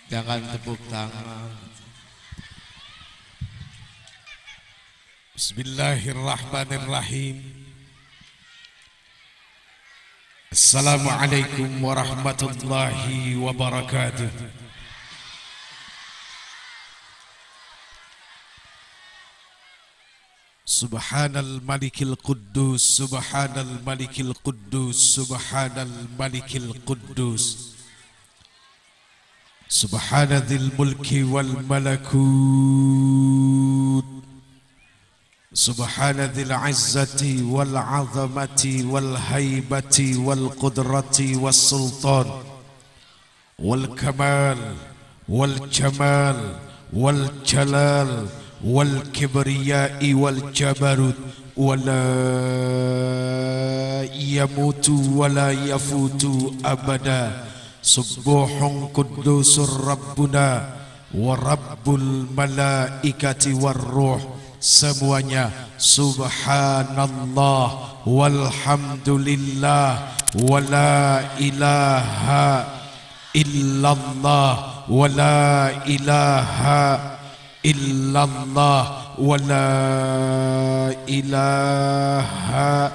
Jangan tepuk tangan. Bismillahirrahmanirrahim. Assalamualaikum warahmatullahi wabarakatuh. Subhanal malikil quddus, subhanal malikil quddus, subhanal malikil quddus. Subhanadzil mulki wal malakut, subhanadzil izzati wal azamati wal haibati wal qudrati was sultan wal kamal wal jamal wal jalal wal kibriyai wal jabarut wala yamutu wala yafutu abada. Subuhun kudusur Rabbuna wa Rabbul malaikati war ruh. Semuanya subhanallah walhamdulillah wa la ilaha illallah wa la ilaha illallah wa la ilaha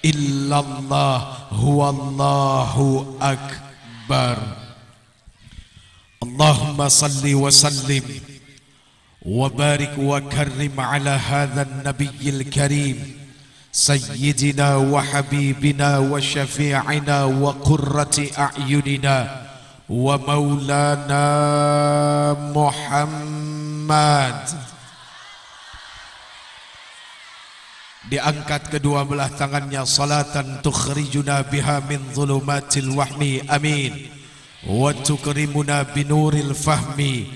illallah huwallahu akbar. Allahumma salli wa sallim wa barik wa karrim ala hadha an-nabiyyil karim sayyidina wa habibina wa syafi'ina wa qurrati a'yunina wa maulana Muhammad. Diangkat kedua belah tangannya, salatan tukhrijuna biha min dhulumatil wahmi, amin. Wa tukrimuna binuril fahmi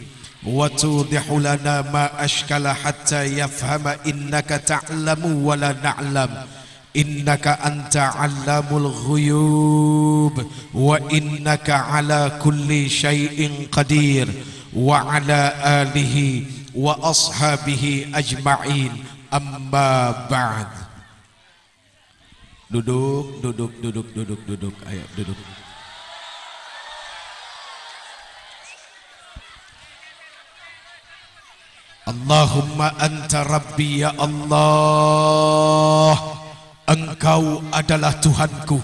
wa tudihu lana ma ashkala hatta yafhama innaka ta'lamu wa la na'lam innaka anta 'allamul ghuyub wa innaka ala kulli syai'in qadir wa ala alihi wa ashabihi ajma'in. Amma ba'd. Duduk. Ayo duduk. Allahumma anta rabbi, ya Allah, engkau adalah Tuhanku.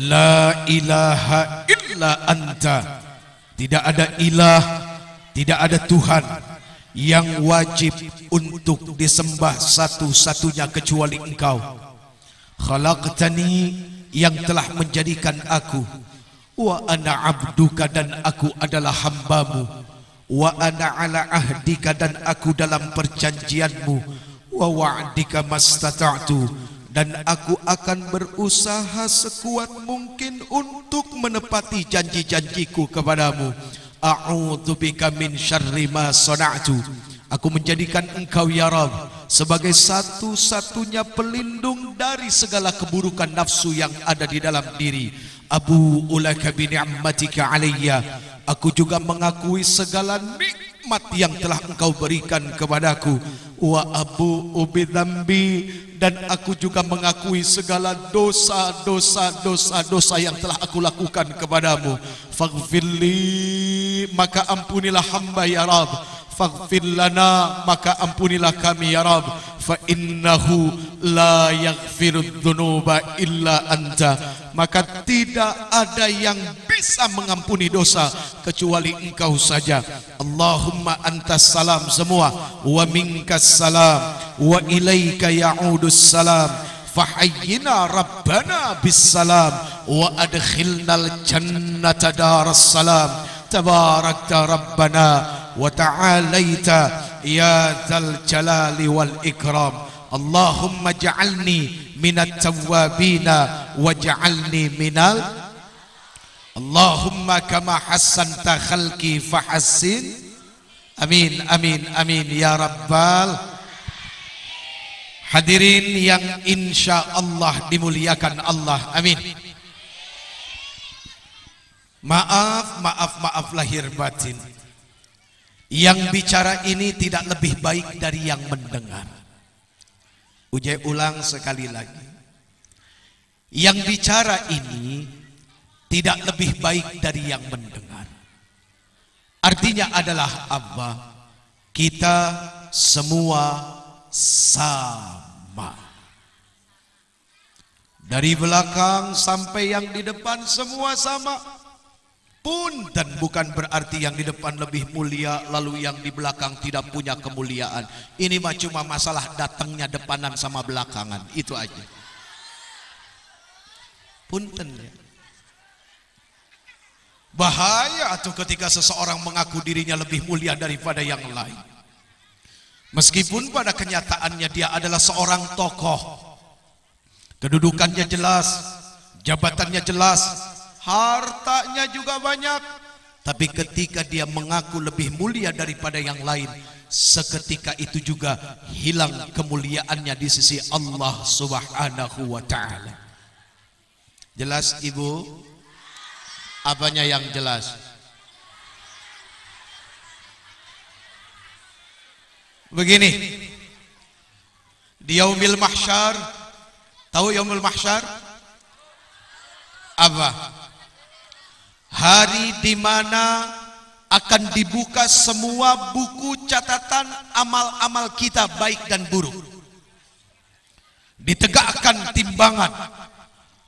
La ilaha illa anta. Tidak ada ilah, tidak ada Tuhan yang wajib untuk disembah satu-satunya kecuali engkau. Khalaqtani, yang telah menjadikan aku, wa ana abduka, dan aku adalah hambamu, wa ana ala ahdika, dan aku dalam perjanjianmu, wa wa'dika mastata'tu, dan aku akan berusaha sekuat mungkin untuk menepati janji-janjiku kepadamu. A'udzubika min syarri ma sana'tu. Aku menjadikan engkau ya Rabb sebagai satu-satunya pelindung dari segala keburukan nafsu yang ada di dalam diri. Abu ulaka bi ni'matika alayya. Aku juga mengakui segala nikmat yang telah engkau berikan kepadaku. Wa abu ubidzambi, dan aku juga mengakui segala dosa yang telah aku lakukan kepadamu. Faghfirli, maka ampunilah hamba ya Rabb. Faghfir lana, maka ampunilah kami ya Rabb. Fa innahu la yaghfirudz dzunuba illa anta, maka tidak ada yang bisa mengampuni dosa kecuali engkau saja. Allahumma antas salam semua, wa minkas salam, wa ilaika ya'udus salam. Fahayyina rabbana bis salam, wa adkhilnal jannata daras salam. Tabarakta rabbana wa ta'alaita ya dzal jalali wal ikram. Allahumma ja'alni minat tawwabina wa ja'alni minal. Allahumma kama hassanta khalqi fahassin. Amin amin amin ya rabbal. Hadirin yang insya Allah dimuliakan Allah, amin. Maaf lahir batin. Yang bicara ini tidak lebih baik dari yang mendengar. Ujai ulang sekali lagi. Yang bicara ini tidak lebih baik dari yang mendengar. Artinya adalah apa? Kita semua sama. Dari belakang sampai yang di depan semua sama. Punten bukan berarti yang di depan lebih mulia lalu yang di belakang tidak punya kemuliaan. Ini mah cuma masalah datangnya depanan sama belakangan, itu aja. Punten ya. Bahaya tuh ketika seseorang mengaku dirinya lebih mulia daripada yang lain. Meskipun pada kenyataannya dia adalah seorang tokoh. Kedudukannya jelas, jabatannya jelas, hartanya juga banyak. Tapi ketika dia mengaku lebih mulia daripada yang lain, seketika itu juga hilang kemuliaannya di sisi Allah Subhanahu wa ta'ala. Jelas Ibu? Apanya yang jelas? Begini, di yaumil mahsyar, tahu yaumil mahsyar? Apa? Hari di mana akan dibuka semua buku catatan amal-amal kita baik dan buruk. Ditegakkan timbangan.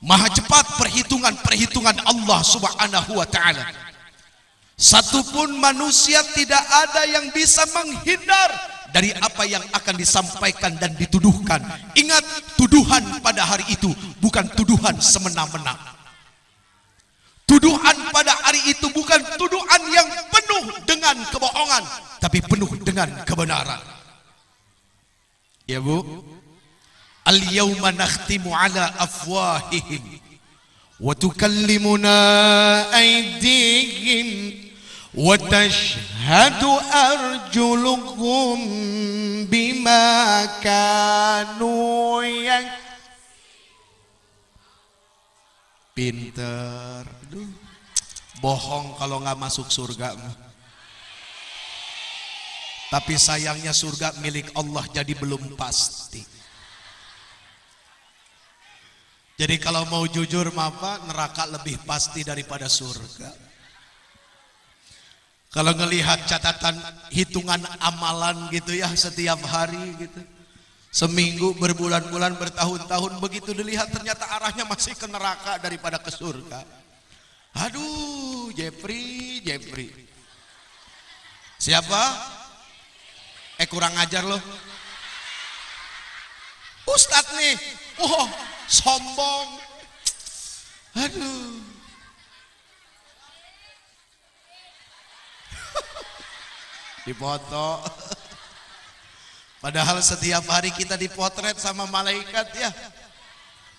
Maha cepat perhitungan Allah Subhanahu wa ta'ala. Satupun manusia tidak ada yang bisa menghindar dari apa yang akan disampaikan dan dituduhkan. Ingat, tuduhan pada hari itu bukan tuduhan semena-mena. Tuduhan pada hari itu bukan tuduhan yang penuh dengan kebohongan, tapi penuh dengan kebenaran. Ya Bu? Al-yawma nakhtimu ala afwahihim wa tukallimuna aydihim wa tashhadu arjuluhum bima kanu pinter. Aduh, bohong kalau nggak masuk surga. Tapi sayangnya surga milik Allah jadi belum pasti. Jadi kalau mau jujur apa, neraka lebih pasti daripada surga. Kalau ngelihat catatan hitungan amalan gitu ya setiap hari gitu, seminggu, berbulan-bulan, bertahun-tahun, begitu dilihat ternyata arahnya masih ke neraka daripada ke surga. Aduh, Jeffrey. Siapa? Kurang ajar loh. Ustadz nih. Oh, sombong. Aduh. Dipoto. Padahal setiap hari kita dipotret sama malaikat ya.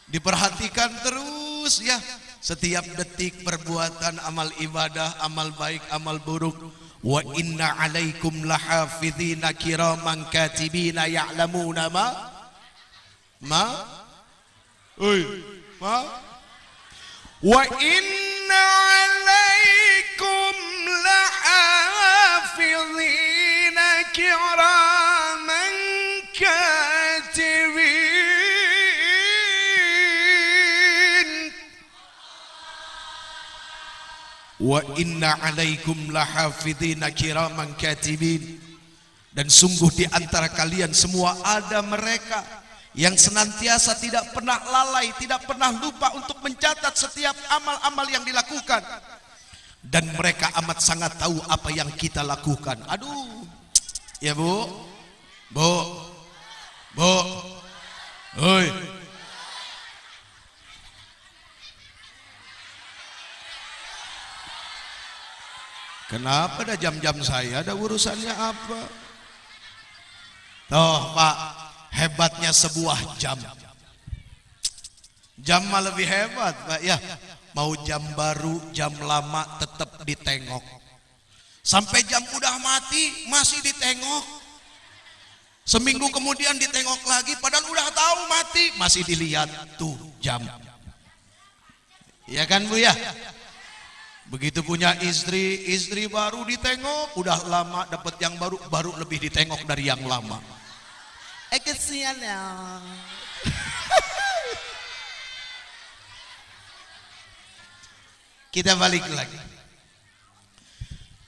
Diperhatikan terus ya. Setiap detik perbuatan amal ibadah, amal baik, amal buruk. Wa inna alaikum lahafidhina kiraman katibina ya'lamuna wa inna alaikum lahafidhina kiraman katibin wa inna alaikum lahafidhina kiraman katibin. Dan sungguh di antara kalian semua ada mereka yang senantiasa tidak pernah lalai, tidak pernah lupa untuk mencatat setiap amal-amal yang dilakukan. Dan mereka amat sangat tahu apa yang kita lakukan. Aduh, ya Bu, hoi. Kenapa dah jam-jam saya, ada urusannya apa? Toh Pak, hebatnya sebuah jam. Jam mah lebih hebat Pak ya. Mau jam baru, jam lama tetap ditengok. Sampai jam udah mati masih ditengok. Seminggu kemudian ditengok lagi, padahal udah tahu mati masih dilihat tuh jam. Ya kan Bu ya? Begitu punya istri baru ditengok, udah lama dapat yang baru lebih ditengok dari yang lama. Kesian ya. Kita balik lagi.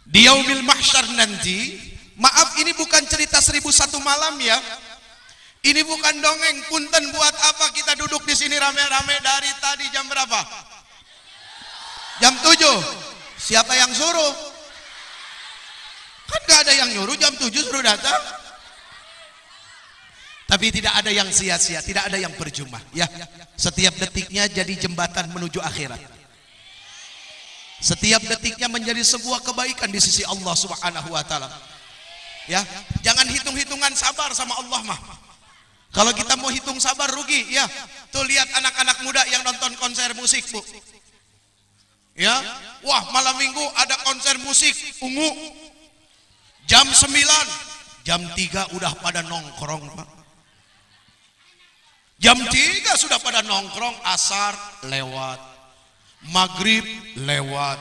Di yaumil mahsyar nanti, maaf ini bukan cerita 1001 malam ya. Ini bukan dongeng. Punten, buat apa kita duduk di sini rame-rame dari tadi jam berapa? Jam 7. Siapa yang suruh? Kan gak ada yang nyuruh, jam 7 suruh datang. Tapi tidak ada yang sia-sia, tidak ada yang percuma ya. Setiap detiknya jadi jembatan menuju akhirat. Setiap detiknya menjadi sebuah kebaikan di sisi Allah Subhanahu wa taala. Ya, jangan hitung-hitungan sabar sama Allah mah. Kalau kita mau hitung sabar rugi ya. Tuh lihat anak-anak muda yang nonton konser musik, Bu. Ya, wah malam minggu ada konser musik ungu. Jam 9, jam 3 udah pada nongkrong, Pak. Jam 3 sudah pada nongkrong, asar lewat, maghrib lewat,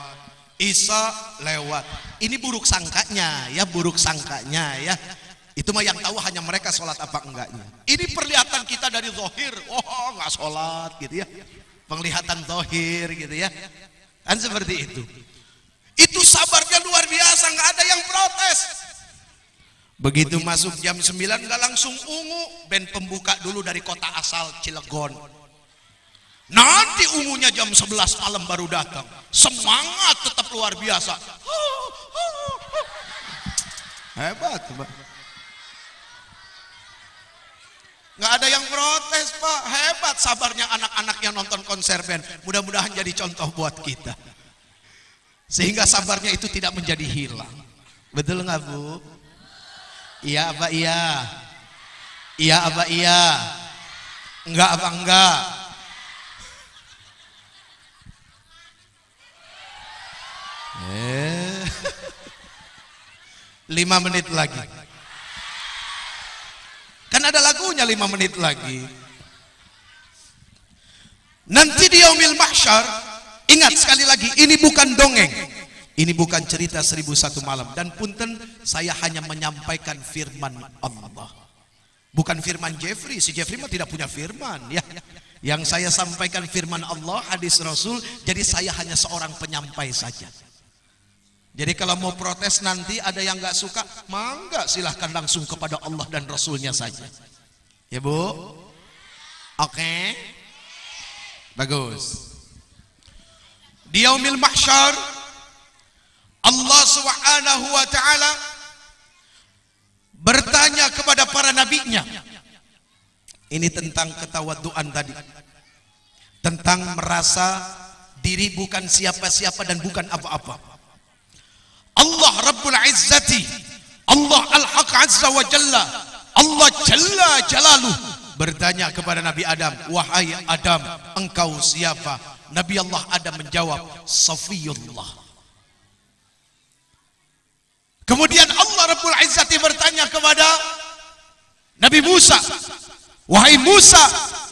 isya lewat. Ini buruk sangkanya ya, buruk sangkanya ya. Itu mah yang tahu hanya mereka sholat apa enggaknya. Ini perlihatan kita dari zahir, oh nggak sholat gitu ya. Penglihatan zahir gitu ya. Kan seperti itu. Itu sabarnya luar biasa, nggak ada yang protes. Begitu masuk jam 9 nggak langsung ungu, band pembuka dulu dari kota asal Cilegon. Nanti ungunya jam 11 malam baru datang. Semangat tetap luar biasa. Hebat, Pak. Nggak ada yang protes, Pak. Hebat sabarnya anak-anak yang nonton konser band. Mudah-mudahan jadi contoh buat kita. Sehingga sabarnya itu tidak menjadi hilang. Betul nggak, Bu? Iya apa iya? Iya apa iya? Enggak apa enggak? Eh. 5 menit lagi. Kan ada lagunya 5 menit lagi. Nanti di yaumil mahsyar, ingat sekali lagi, ini bukan dongeng. Ini bukan cerita 1001 malam. Dan punten, saya hanya menyampaikan firman Allah. Bukan firman Jeffrey. Si Jeffrey mah tidak punya firman ya. Yang saya sampaikan firman Allah, hadis Rasul. Jadi saya hanya seorang penyampai saja. Jadi kalau mau protes nanti ada yang nggak suka, mangga silahkan langsung kepada Allah dan Rasulnya saja. Ya Bu? Oke? Bagus. Di yaumil mahsyar, Allah Subhanahu wa ta'ala bertanya kepada para nabinya. Ini tentang ketawaduan tadi. Tentang merasa diri bukan siapa-siapa dan bukan apa-apa. Allah Rabbul Izzati, Allah Al-Haq Azza wa Jalla, Allah Jalla Jalaluh bertanya kepada Nabi Adam, wahai Adam, engkau siapa? Nabi Allah Adam menjawab, Safiyullah. Kemudian Allah Rabbul Izzati bertanya kepada Nabi Musa, wahai Musa,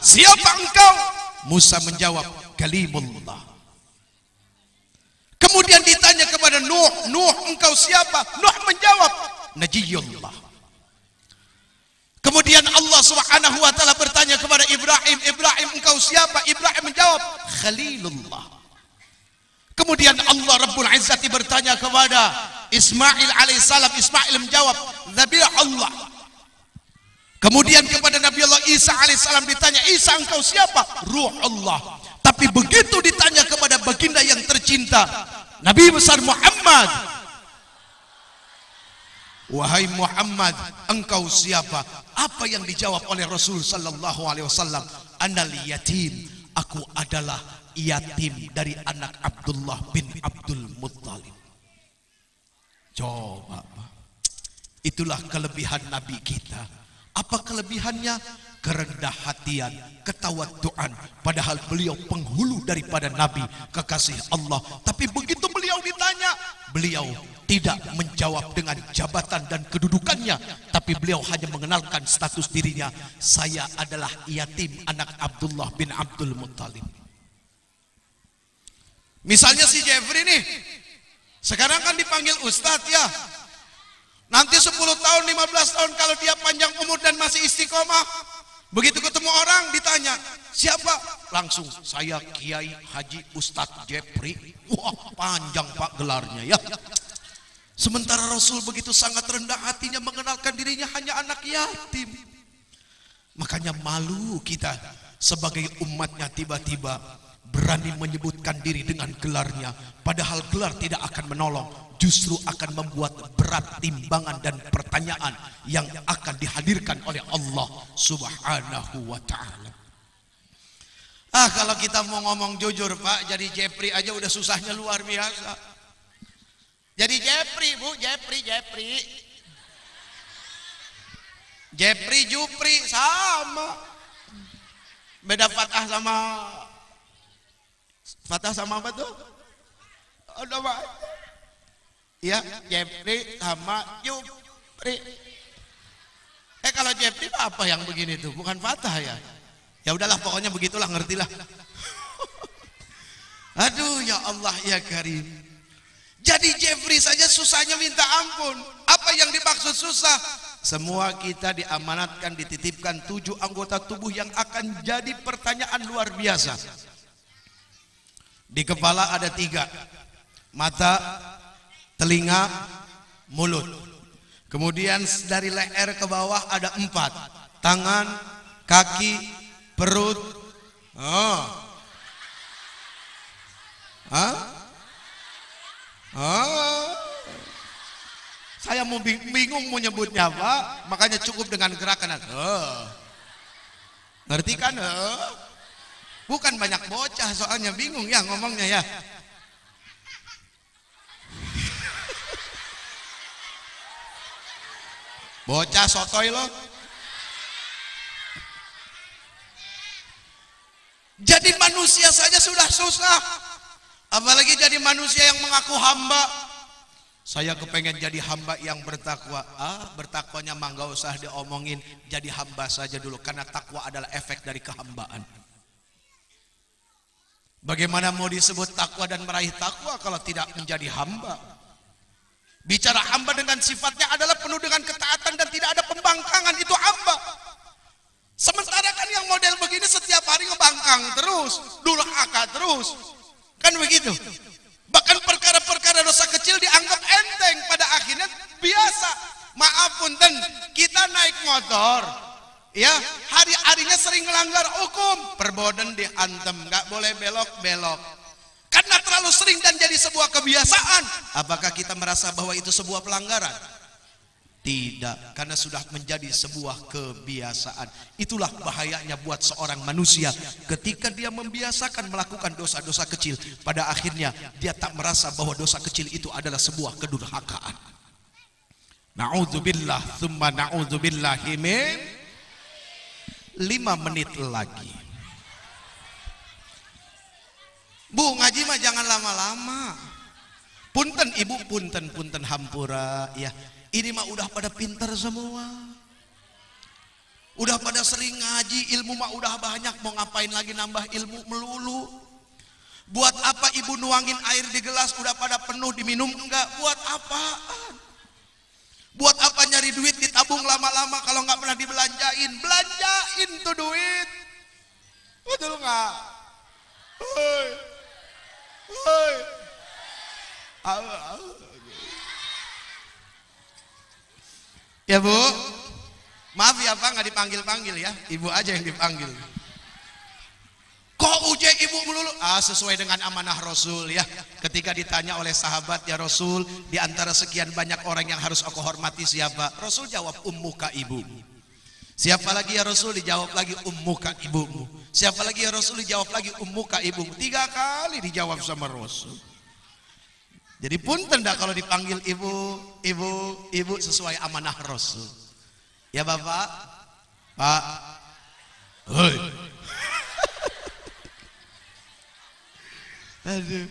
siapa engkau? Musa menjawab, Kalimullah. Kemudian ditanya kepada Nuh, Nuh engkau siapa? Nuh menjawab, Najiyullah. Kemudian Allah Subhanahu wa ta'ala bertanya kepada Ibrahim, Ibrahim engkau siapa? Ibrahim menjawab, Khalilullah. Kemudian Allah Rabbul Izzati bertanya kepada Ismail alaihissalam, Ismail menjawab, Zabihullah. Kemudian kepada Nabi Allah Isa alaihissalam ditanya, Isa engkau siapa? Ruhullah. Tapi begitu ditanya kepada baginda yang tercinta, Nabi besar Muhammad, wahai Muhammad, engkau siapa? Apa yang dijawab oleh Rasul sallallahu alaihi wasallam? Anal yatim, aku adalah yatim dari anak Abdullah bin Abdul Muttalib. Coba, itulah kelebihan Nabi kita. Apa kelebihannya? Kerendah hatian, ketawaduan. Padahal beliau penghulu daripada Nabi, kekasih Allah. Tapi begitu beliau ditanya, beliau tidak menjawab dengan jabatan dan kedudukannya, tapi beliau hanya mengenalkan status dirinya, saya adalah yatim anak Abdullah bin Abdul Muttalib. Misalnya si Jeffrey nih, sekarang kan dipanggil Ustadz ya. Nanti 10 tahun, 15 tahun kalau dia panjang umur dan masih istiqomah, begitu ketemu orang ditanya, siapa? Langsung, saya Kiai Haji Ustadz Jeffrey. Wah, panjang Pak gelarnya ya. Sementara Rasul begitu sangat rendah hatinya mengenalkan dirinya hanya anak yatim. Makanya malu kita sebagai umatnya tiba-tiba berani menyebutkan diri dengan gelarnya. Padahal gelar tidak akan menolong, justru akan membuat berat timbangan dan pertanyaan yang akan dihadirkan oleh Allah Subhanahu wa ta'ala. Kalau kita mau ngomong jujur Pak, jadi Jepri aja udah susahnya luar biasa. Jadi Jepri Bu, Jepri Jupri sama. Beda Fatah sama apa tuh? Ada Pak. Ya, Jepri sama Jupri. Kalau Jepri apa yang begini tuh? Bukan Fatah ya? Ya udahlah, pokoknya begitulah, ngertilah. Aduh ya Allah ya Karim. Jadi Jeffrey saja susahnya minta ampun. Apa yang dimaksud susah? Semua kita diamanatkan, dititipkan 7 anggota tubuh yang akan jadi pertanyaan luar biasa. Di kepala ada 3. Mata, telinga, mulut. Kemudian dari leher ke bawah ada 4. Tangan, kaki, perut. Saya mau bingung mau nyebutnya apa, makanya cukup dengan gerakan. Ngerti kan? Bukan banyak bocah soalnya bingung ya ngomongnya ya. Bocah sotoy lo. Jadi manusia saja sudah susah, apalagi jadi manusia yang mengaku hamba. Saya kepengen jadi hamba yang bertakwa. Bertakwanya mah gak usah diomongin, jadi hamba saja dulu, karena takwa adalah efek dari kehambaan. Bagaimana mau disebut takwa dan meraih takwa kalau tidak menjadi hamba? Bicara hamba dengan sifatnya adalah penuh dengan ketaatan dan tidak ada pembangkangan, itu hamba. Sementara kan yang model begini setiap hari ngebangkang terus, durhaka terus, kan begitu. Bahkan perkara-perkara dosa kecil dianggap enteng, pada akhirnya biasa. Maaf punten, kita naik motor, ya hari-harinya sering melanggar hukum, perboden diantem, nggak boleh belok-belok, karena terlalu sering dan jadi sebuah kebiasaan. Apakah kita merasa bahwa itu sebuah pelanggaran? Tidak, karena sudah menjadi sebuah kebiasaan. Itulah bahayanya buat seorang manusia ketika dia membiasakan melakukan dosa-dosa kecil. Pada akhirnya dia tak merasa bahwa dosa kecil itu adalah sebuah kedurhakaan. Na'udzubillah tsumma na'udzubillahi min. 5 menit lagi. Bu, ngaji mah jangan lama-lama. Punten ibu, punten hampura ya. Ini mah udah pada pinter semua, udah pada sering ngaji, ilmu mah udah banyak, mau ngapain lagi nambah ilmu melulu? Buat apa ibu nuangin air di gelas udah pada penuh diminum enggak? Buat apaan? Buat apa nyari duit ditabung lama-lama kalau nggak pernah dibelanjain? Belanjain tuh duit, betul nggak? Ya Bu, maaf ya Pak, nggak dipanggil-panggil ya, ibu aja yang dipanggil. Kok ujek ibu melulu? Sesuai dengan amanah Rasul ya. Ketika ditanya oleh sahabat, ya Rasul, di antara sekian banyak orang yang harus aku hormati siapa? Rasul jawab, ummuka, ibumu. Siapa lagi ya Rasul? Dijawab lagi, ummuka, ibumu. Siapa lagi ya Rasul? Dijawab lagi, ummuka, ibumu. 3 kali dijawab sama Rasul. Jadi punten dah kalau dipanggil ibu sesuai amanah Rasul. Ya Bapak, Pak, hoi. Aduh.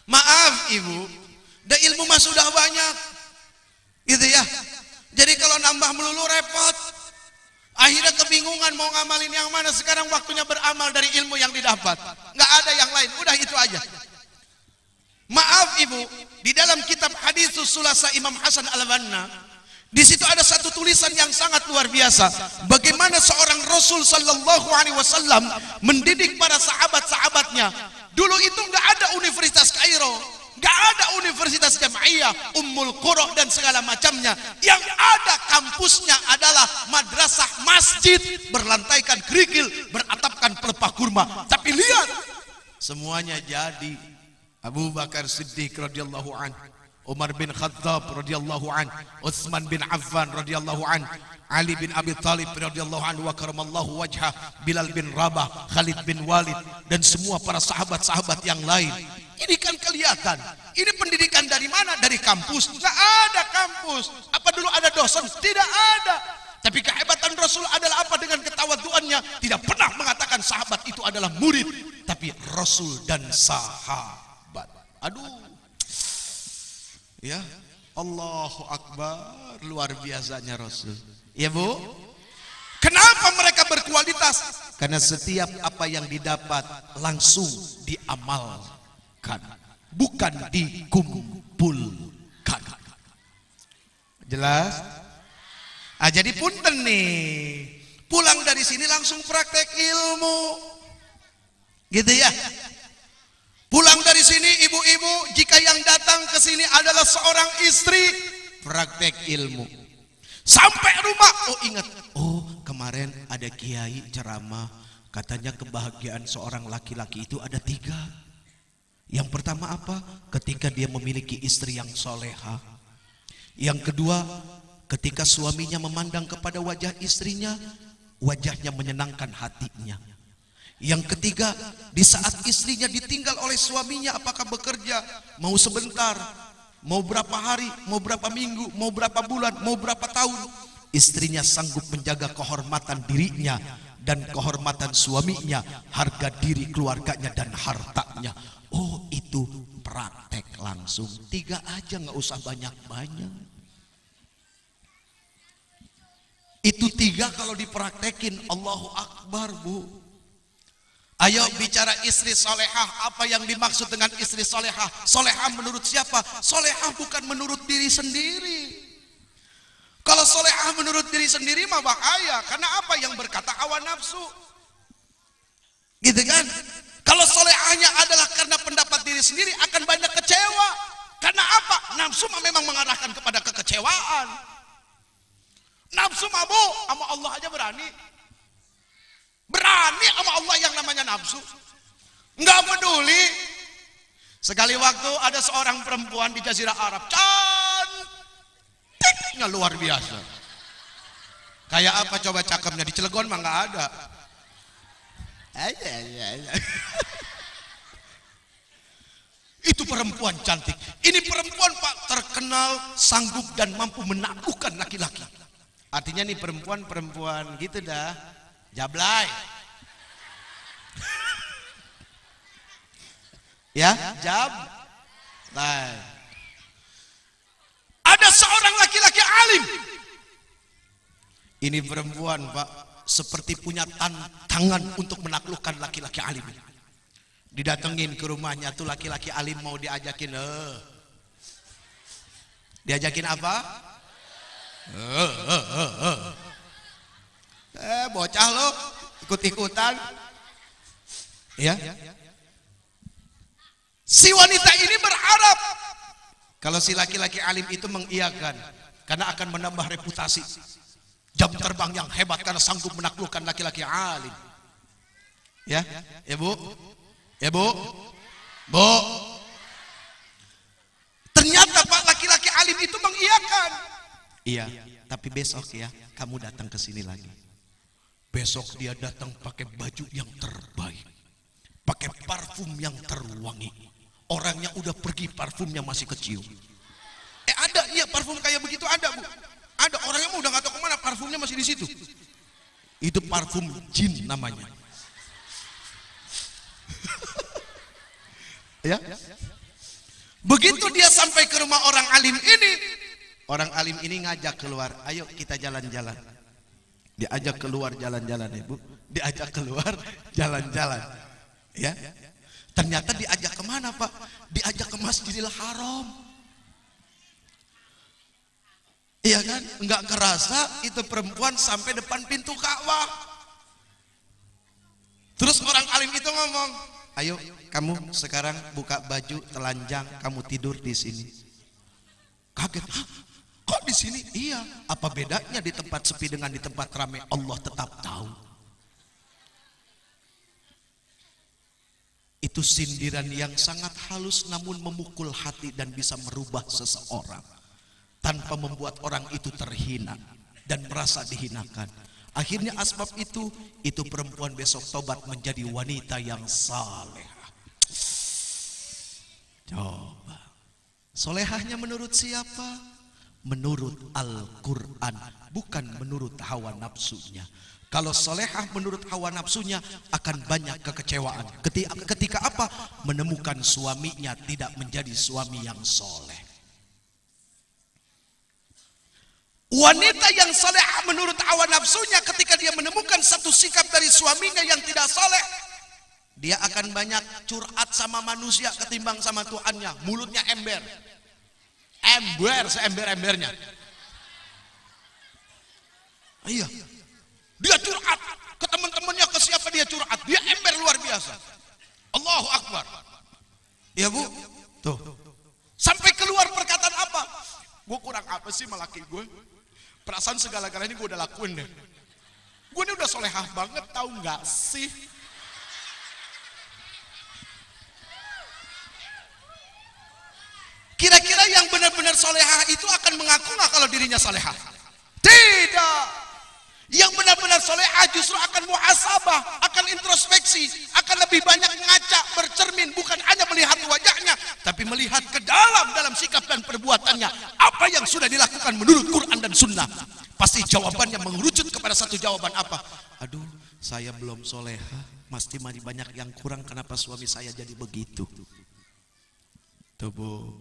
Maaf ibu, dah ilmu mah sudah banyak, gitu ya. Jadi kalau nambah melulu repot. Akhirnya kebingungan mau ngamalin yang mana. Sekarang waktunya beramal dari ilmu yang didapat. Nggak ada yang lain, udah itu aja. Maaf ibu, di dalam kitab Haditsus Sulasa Imam Hasan Al-Banna, di situ ada satu tulisan yang sangat luar biasa. Bagaimana seorang Rasul Sallallahu Alaihi Wasallam mendidik para sahabat-sahabatnya. Dulu itu nggak ada Universitas Kairo, nggak ada universitas jamaiyah, Ummul Qura dan segala macamnya. Yang ada kampusnya adalah madrasah masjid berlantaikan kerikil, beratapkan pelepah kurma. Tapi lihat, semuanya jadi. Abu Bakar Siddiq radhiyallahu an, Umar bin Khattab radhiyallahu an, Utsman bin Affan radhiyallahu an, Ali bin Abi Thalib radhiyallahu anhu wa karamallahu wajhah, Bilal bin Rabah, Khalid bin Walid, dan semua para sahabat-sahabat yang lain. Ini kan kelihatan. Ini pendidikan dari mana? Dari kampus. Nggak ada kampus. Apa dulu ada dosen? Tidak ada. Tapi kehebatan Rasul adalah apa? Dengan ketawaduannya tidak pernah mengatakan sahabat itu adalah murid, tapi Rasul dan sahabat. Aduh. Ya, Allahu Akbar, luar biasanya Rasul. Ya Bu, kenapa mereka berkualitas? Karena setiap apa yang didapat langsung diamalkan, bukan dikumpulkan. Jelas? Jadi punten nih, pulang dari sini langsung praktek ilmu, gitu ya. Pulang dari sini ibu-ibu, jika yang datang ke sini adalah seorang istri, praktek ilmu. Sampai rumah, oh ingat, oh kemarin ada kiai ceramah, katanya kebahagiaan seorang laki-laki itu ada 3. Yang pertama apa? Ketika dia memiliki istri yang soleha. Yang kedua, ketika suaminya memandang kepada wajah istrinya, wajahnya menyenangkan hatinya. Yang ketiga, di saat istrinya ditinggal oleh suaminya, apakah bekerja, mau sebentar, mau berapa hari, mau berapa minggu, mau berapa bulan, mau berapa tahun, istrinya sanggup menjaga kehormatan dirinya dan kehormatan suaminya, harga diri keluarganya dan hartanya. Oh, itu praktek langsung. 3 aja, nggak usah banyak-banyak. Itu 3 kalau dipraktekin, Allahu Akbar Bu. Ayo bicara istri solehah. Apa yang dimaksud dengan istri solehah? Solehah menurut siapa? Solehah bukan menurut diri sendiri. Kalau solehah menurut diri sendiri mah bahaya. Karena apa? Yang berkata hawa nafsu, gitu kan? Kalau solehahnya adalah karena pendapat diri sendiri, akan banyak kecewa. Karena apa? Nafsu mah memang mengarahkan kepada kekecewaan. Nafsu mah Bu, sama Allah aja berani. Berani sama Allah yang namanya nafsu. Enggak peduli. Sekali waktu ada seorang perempuan di Jazirah Arab, cantiknya luar biasa. Kayak apa coba cakepnya? Di Cilegon mah nggak ada. Itu perempuan cantik. Ini perempuan Pak terkenal sanggup dan mampu menaklukkan laki-laki. Artinya nih perempuan gitu dah. Jablay. Ya, jablay. Ada seorang laki-laki alim. Ini perempuan Pak seperti punya tantangan untuk menaklukkan laki-laki alim. Didatengin ke rumahnya tuh laki-laki alim mau diajakin. Diajakin apa? Bocah lo ikut-ikutan. Ya. Si wanita ini berharap kalau si laki-laki alim itu mengiyakan, karena akan menambah reputasi, jam terbang yang hebat karena sanggup menaklukkan laki-laki alim. Ya, ya Bu, ya Bu, Bu. Ternyata Pak laki-laki alim itu mengiyakan. Iya, tapi besok ya kamu datang ke sini lagi. Besok dia datang pakai baju yang terbaik, pakai parfum yang terwangi. Orangnya udah pergi, parfumnya masih kecium. Ada ya parfum kayak begitu ada Bu. Ada, orangnya udah nggak tahu kemana, parfumnya masih di situ. Itu parfum jin namanya. Ya. Begitu dia sampai ke rumah orang alim ini, orang alim ini ngajak keluar, ayo kita jalan-jalan. Diajak keluar jalan-jalan Ibu, diajak keluar jalan-jalan. Ya. Ternyata diajak kemana Pak? Diajak ke Masjidil Haram. Iya kan? Enggak kerasa itu perempuan sampai depan pintu Ka'bah. Terus orang alim itu ngomong, Ayo kamu sekarang buka baju telanjang, kamu tidur di sini. Kaget, hah? Kok di sini? Iya. Apa bedanya di tempat sepi dengan di tempat ramai? Allah tetap tahu. Itu sindiran yang sangat halus namun memukul hati dan bisa merubah seseorang tanpa membuat orang itu terhina dan merasa dihinakan. Akhirnya asbab itu perempuan besok tobat menjadi wanita yang salehah. Coba, solehahnya menurut siapa? Menurut Al-Quran, bukan menurut hawa nafsunya. Kalau solehah menurut hawa nafsunya akan banyak kekecewaan. Ketika apa? Menemukan suaminya tidak menjadi suami yang soleh. Wanita yang solehah menurut hawa nafsunya, ketika dia menemukan satu sikap dari suaminya yang tidak soleh, dia akan banyak curhat sama manusia ketimbang sama Tuhannya. Mulutnya ember, seember-embernya. Iya, dia curhat ke teman-temannya, ke siapa dia curhat, dia ember luar biasa. Allahu Akbar. Ya Bu, tuh sampai keluar perkataan apa? Gue kurang apa sih sama laki gue? Perasaan segala-galanya gue udah lakuin deh. Gue ini udah solehah banget, tahu nggak sih? Kira-kira yang benar-benar solehah itu akan mengaku nggak kalau dirinya solehah? Tidak. Yang benar-benar solehah justru akan muhasabah, akan introspeksi, akan lebih banyak ngaca, bercermin, bukan hanya melihat wajahnya, tapi melihat ke dalam sikap dan perbuatannya. Apa yang sudah dilakukan menurut Quran dan Sunnah? Pasti jawabannya mengerucut kepada satu jawaban apa? Aduh, saya belum solehah, pasti masih banyak yang kurang. Kenapa suami saya jadi begitu? Tuh Bu,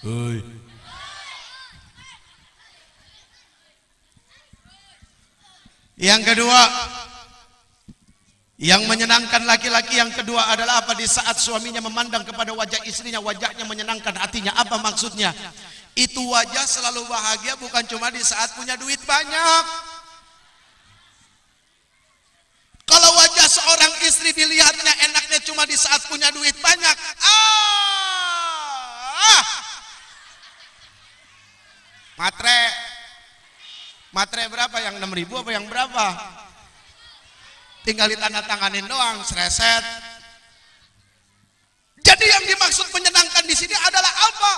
Hoi. Yang kedua, yang menyenangkan laki-laki yang kedua adalah apa? Di saat suaminya memandang kepada wajah istrinya, wajahnya menyenangkan hatinya. Apa maksudnya? Itu wajah selalu bahagia bukan cuma di saat punya duit banyak. Kalau wajah seorang istri dilihatnya enaknya cuma di saat punya duit banyak, Matre berapa? Yang 6.000 apa yang berapa? Tinggal ditandatanganin doang, sreset. Jadi yang dimaksud menyenangkan di sini adalah apa?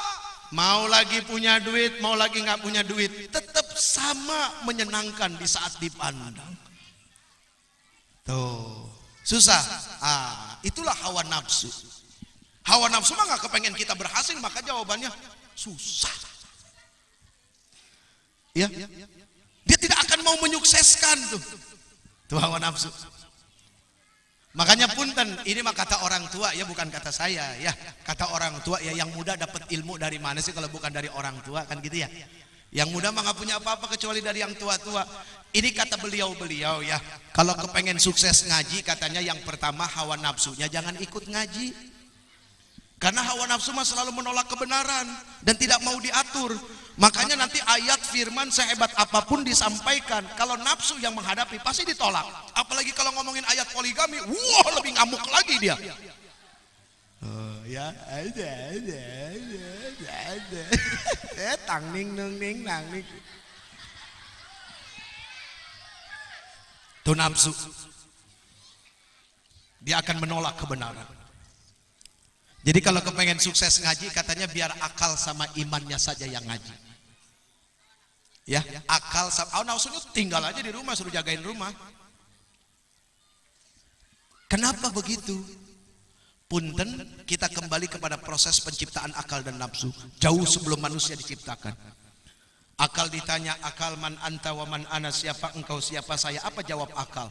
Mau lagi punya duit, mau lagi nggak punya duit, tetap sama menyenangkan di saat dipandang. Tuh, susah. Itulah hawa nafsu. Hawa nafsu mah nggak kepengen kita berhasil, maka jawabannya susah. Ya. Dia tidak akan mau menyukseskan tuh hawa nafsu. Makanya punten, ini mah kata orang tua ya, bukan kata saya ya. Kata orang tua ya, yang muda dapat ilmu dari mana sih kalau bukan dari orang tua, kan gitu ya. Yang muda mah nggak punya apa-apa kecuali dari yang tua-tua. Ini kata beliau-beliau ya. Kalau kepengen sukses ngaji, katanya yang pertama hawa nafsunya jangan ikut ngaji. Karena hawa nafsu mah selalu menolak kebenaran dan tidak mau diatur. Makanya nanti ayat firman sehebat apapun disampaikan, kalau nafsu yang menghadapi pasti ditolak. Apalagi kalau ngomongin ayat poligami, wah lebih ngamuk lagi dia. Oh ya, ada. Tangning neng nangning. Itu nafsu. Dia akan menolak kebenaran. Jadi kalau kepengen sukses ngaji, katanya biar akal sama imannya saja yang ngaji. Ya, akal sama nafsunya tinggal aja di rumah, suruh jagain rumah. Kenapa begitu? Punten, kita kembali kepada proses penciptaan akal dan nafsu jauh sebelum manusia diciptakan. Akal ditanya, akal man anta wa man ana, siapa engkau, siapa saya? Apa jawab akal?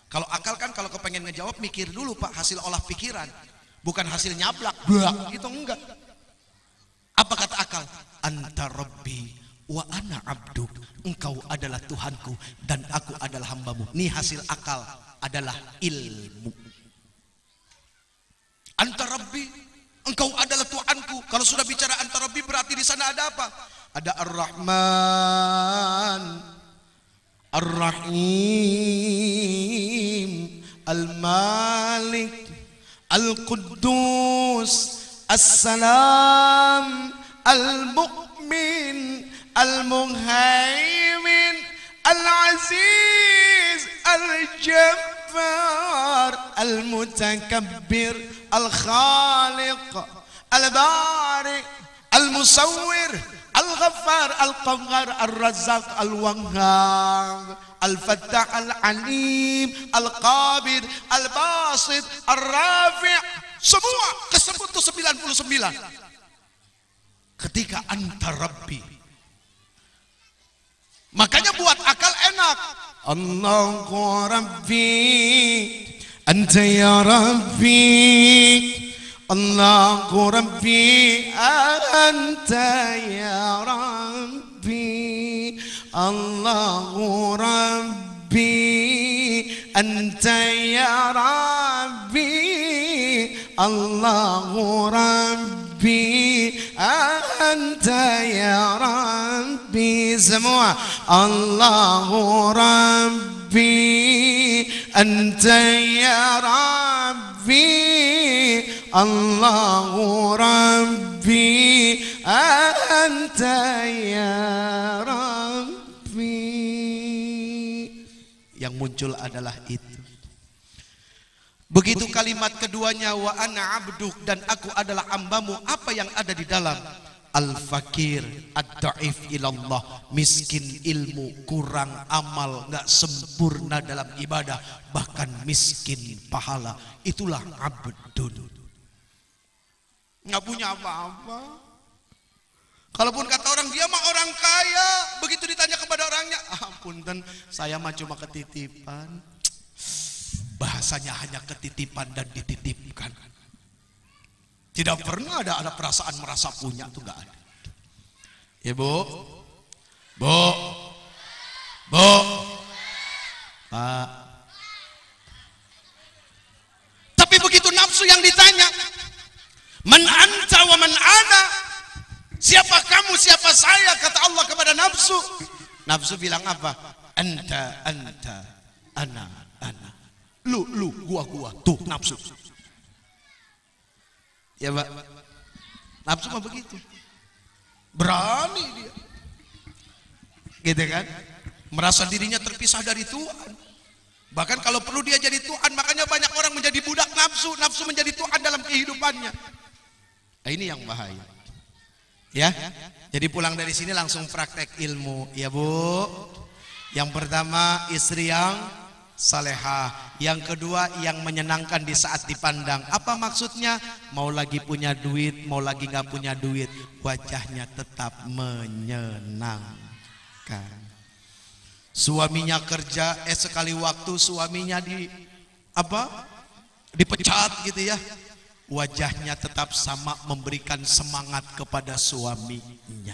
Kalau akal kan kalau kepengen ngejawab mikir dulu Pak, hasil olah pikiran, bukan hasil nyablak, gitu enggak. Apa kata akal? Anta rabbi wa ana abduk, engkau adalah Tuhanku dan aku adalah hambamu. Nih hasil akal adalah ilmu. Anta rabbi, engkau adalah Tuhanku. Kalau sudah bicara anta rabbi berarti di sana ada apa? Ada Ar-Rahman, Ar-Rahim, Al-Malik, Al-Quddus, As-Salam, Al-Mu'min, Al-Muhaimin, Al-Aziz, Al-Jabbar, Al-Mutakabbir, Al-Khaliq, Al-Bari, Al-Musawwir, Al-Ghaffar, Al-Qahhar, Al-Razzaq, Al-Wahhab, Al-Fattah, Al-Alim, Al-Qabid, Al-Basit, Al-Rafi'. Semua kesebut itu 99. Ketika anta Rabbi, makanya buat akal enak. Allahu Rabbi, anta ya Rabbi, Allahu Rabbi, anta ya Rabbi, Allahu Rabbi, anta ya Rabbi, Allahu Rabbi, anta ya Rabbi. Semua Allahu Rabbi, anta ya Rabbi, Allahu Rabbi, anta ya Rabbi. Yang muncul adalah itu. Begitu kalimat keduanya, wa ana abduk, dan aku adalah hambamu. Apa yang ada di dalam? Al-fakir, ad-da'if ilallah, miskin ilmu, kurang amal, nggak sempurna dalam ibadah, bahkan miskin pahala. Itulah abdun. Nggak punya apa-apa. Kalaupun kata orang dia mah orang kaya, begitu ditanya kepada orangnya, punten, saya mah cuma ketitipan. Bahasanya hanya ketitipan dan dititipkan. Tidak pernah ada perasaan merasa punya, itu nggak ada. Ya Bu, Pak. Tapi begitu nafsu yang ditanya, man anta wa man ana, siapa kamu, siapa saya, kata Allah kepada nafsu. Nafsu bilang apa? Anta, ana. Lu, gua, tuh nafsu. Ya Pak, nafsu mah begitu, berani dia, gitu kan, merasa dirinya terpisah dari Tuhan. Bahkan kalau perlu dia jadi Tuhan, makanya banyak orang menjadi budak nafsu, nafsu menjadi Tuhan dalam kehidupannya. Nah, ini yang bahaya. Ya, jadi pulang dari sini langsung praktek ilmu, ya Bu. Yang pertama istri yang salehah, yang kedua yang menyenangkan di saat dipandang. Apa maksudnya? Mau lagi punya duit, mau lagi nggak punya duit, wajahnya tetap menyenangkan. Suaminya kerja, sekali waktu suaminya dipecat gitu ya, wajahnya tetap sama memberikan semangat kepada suaminya.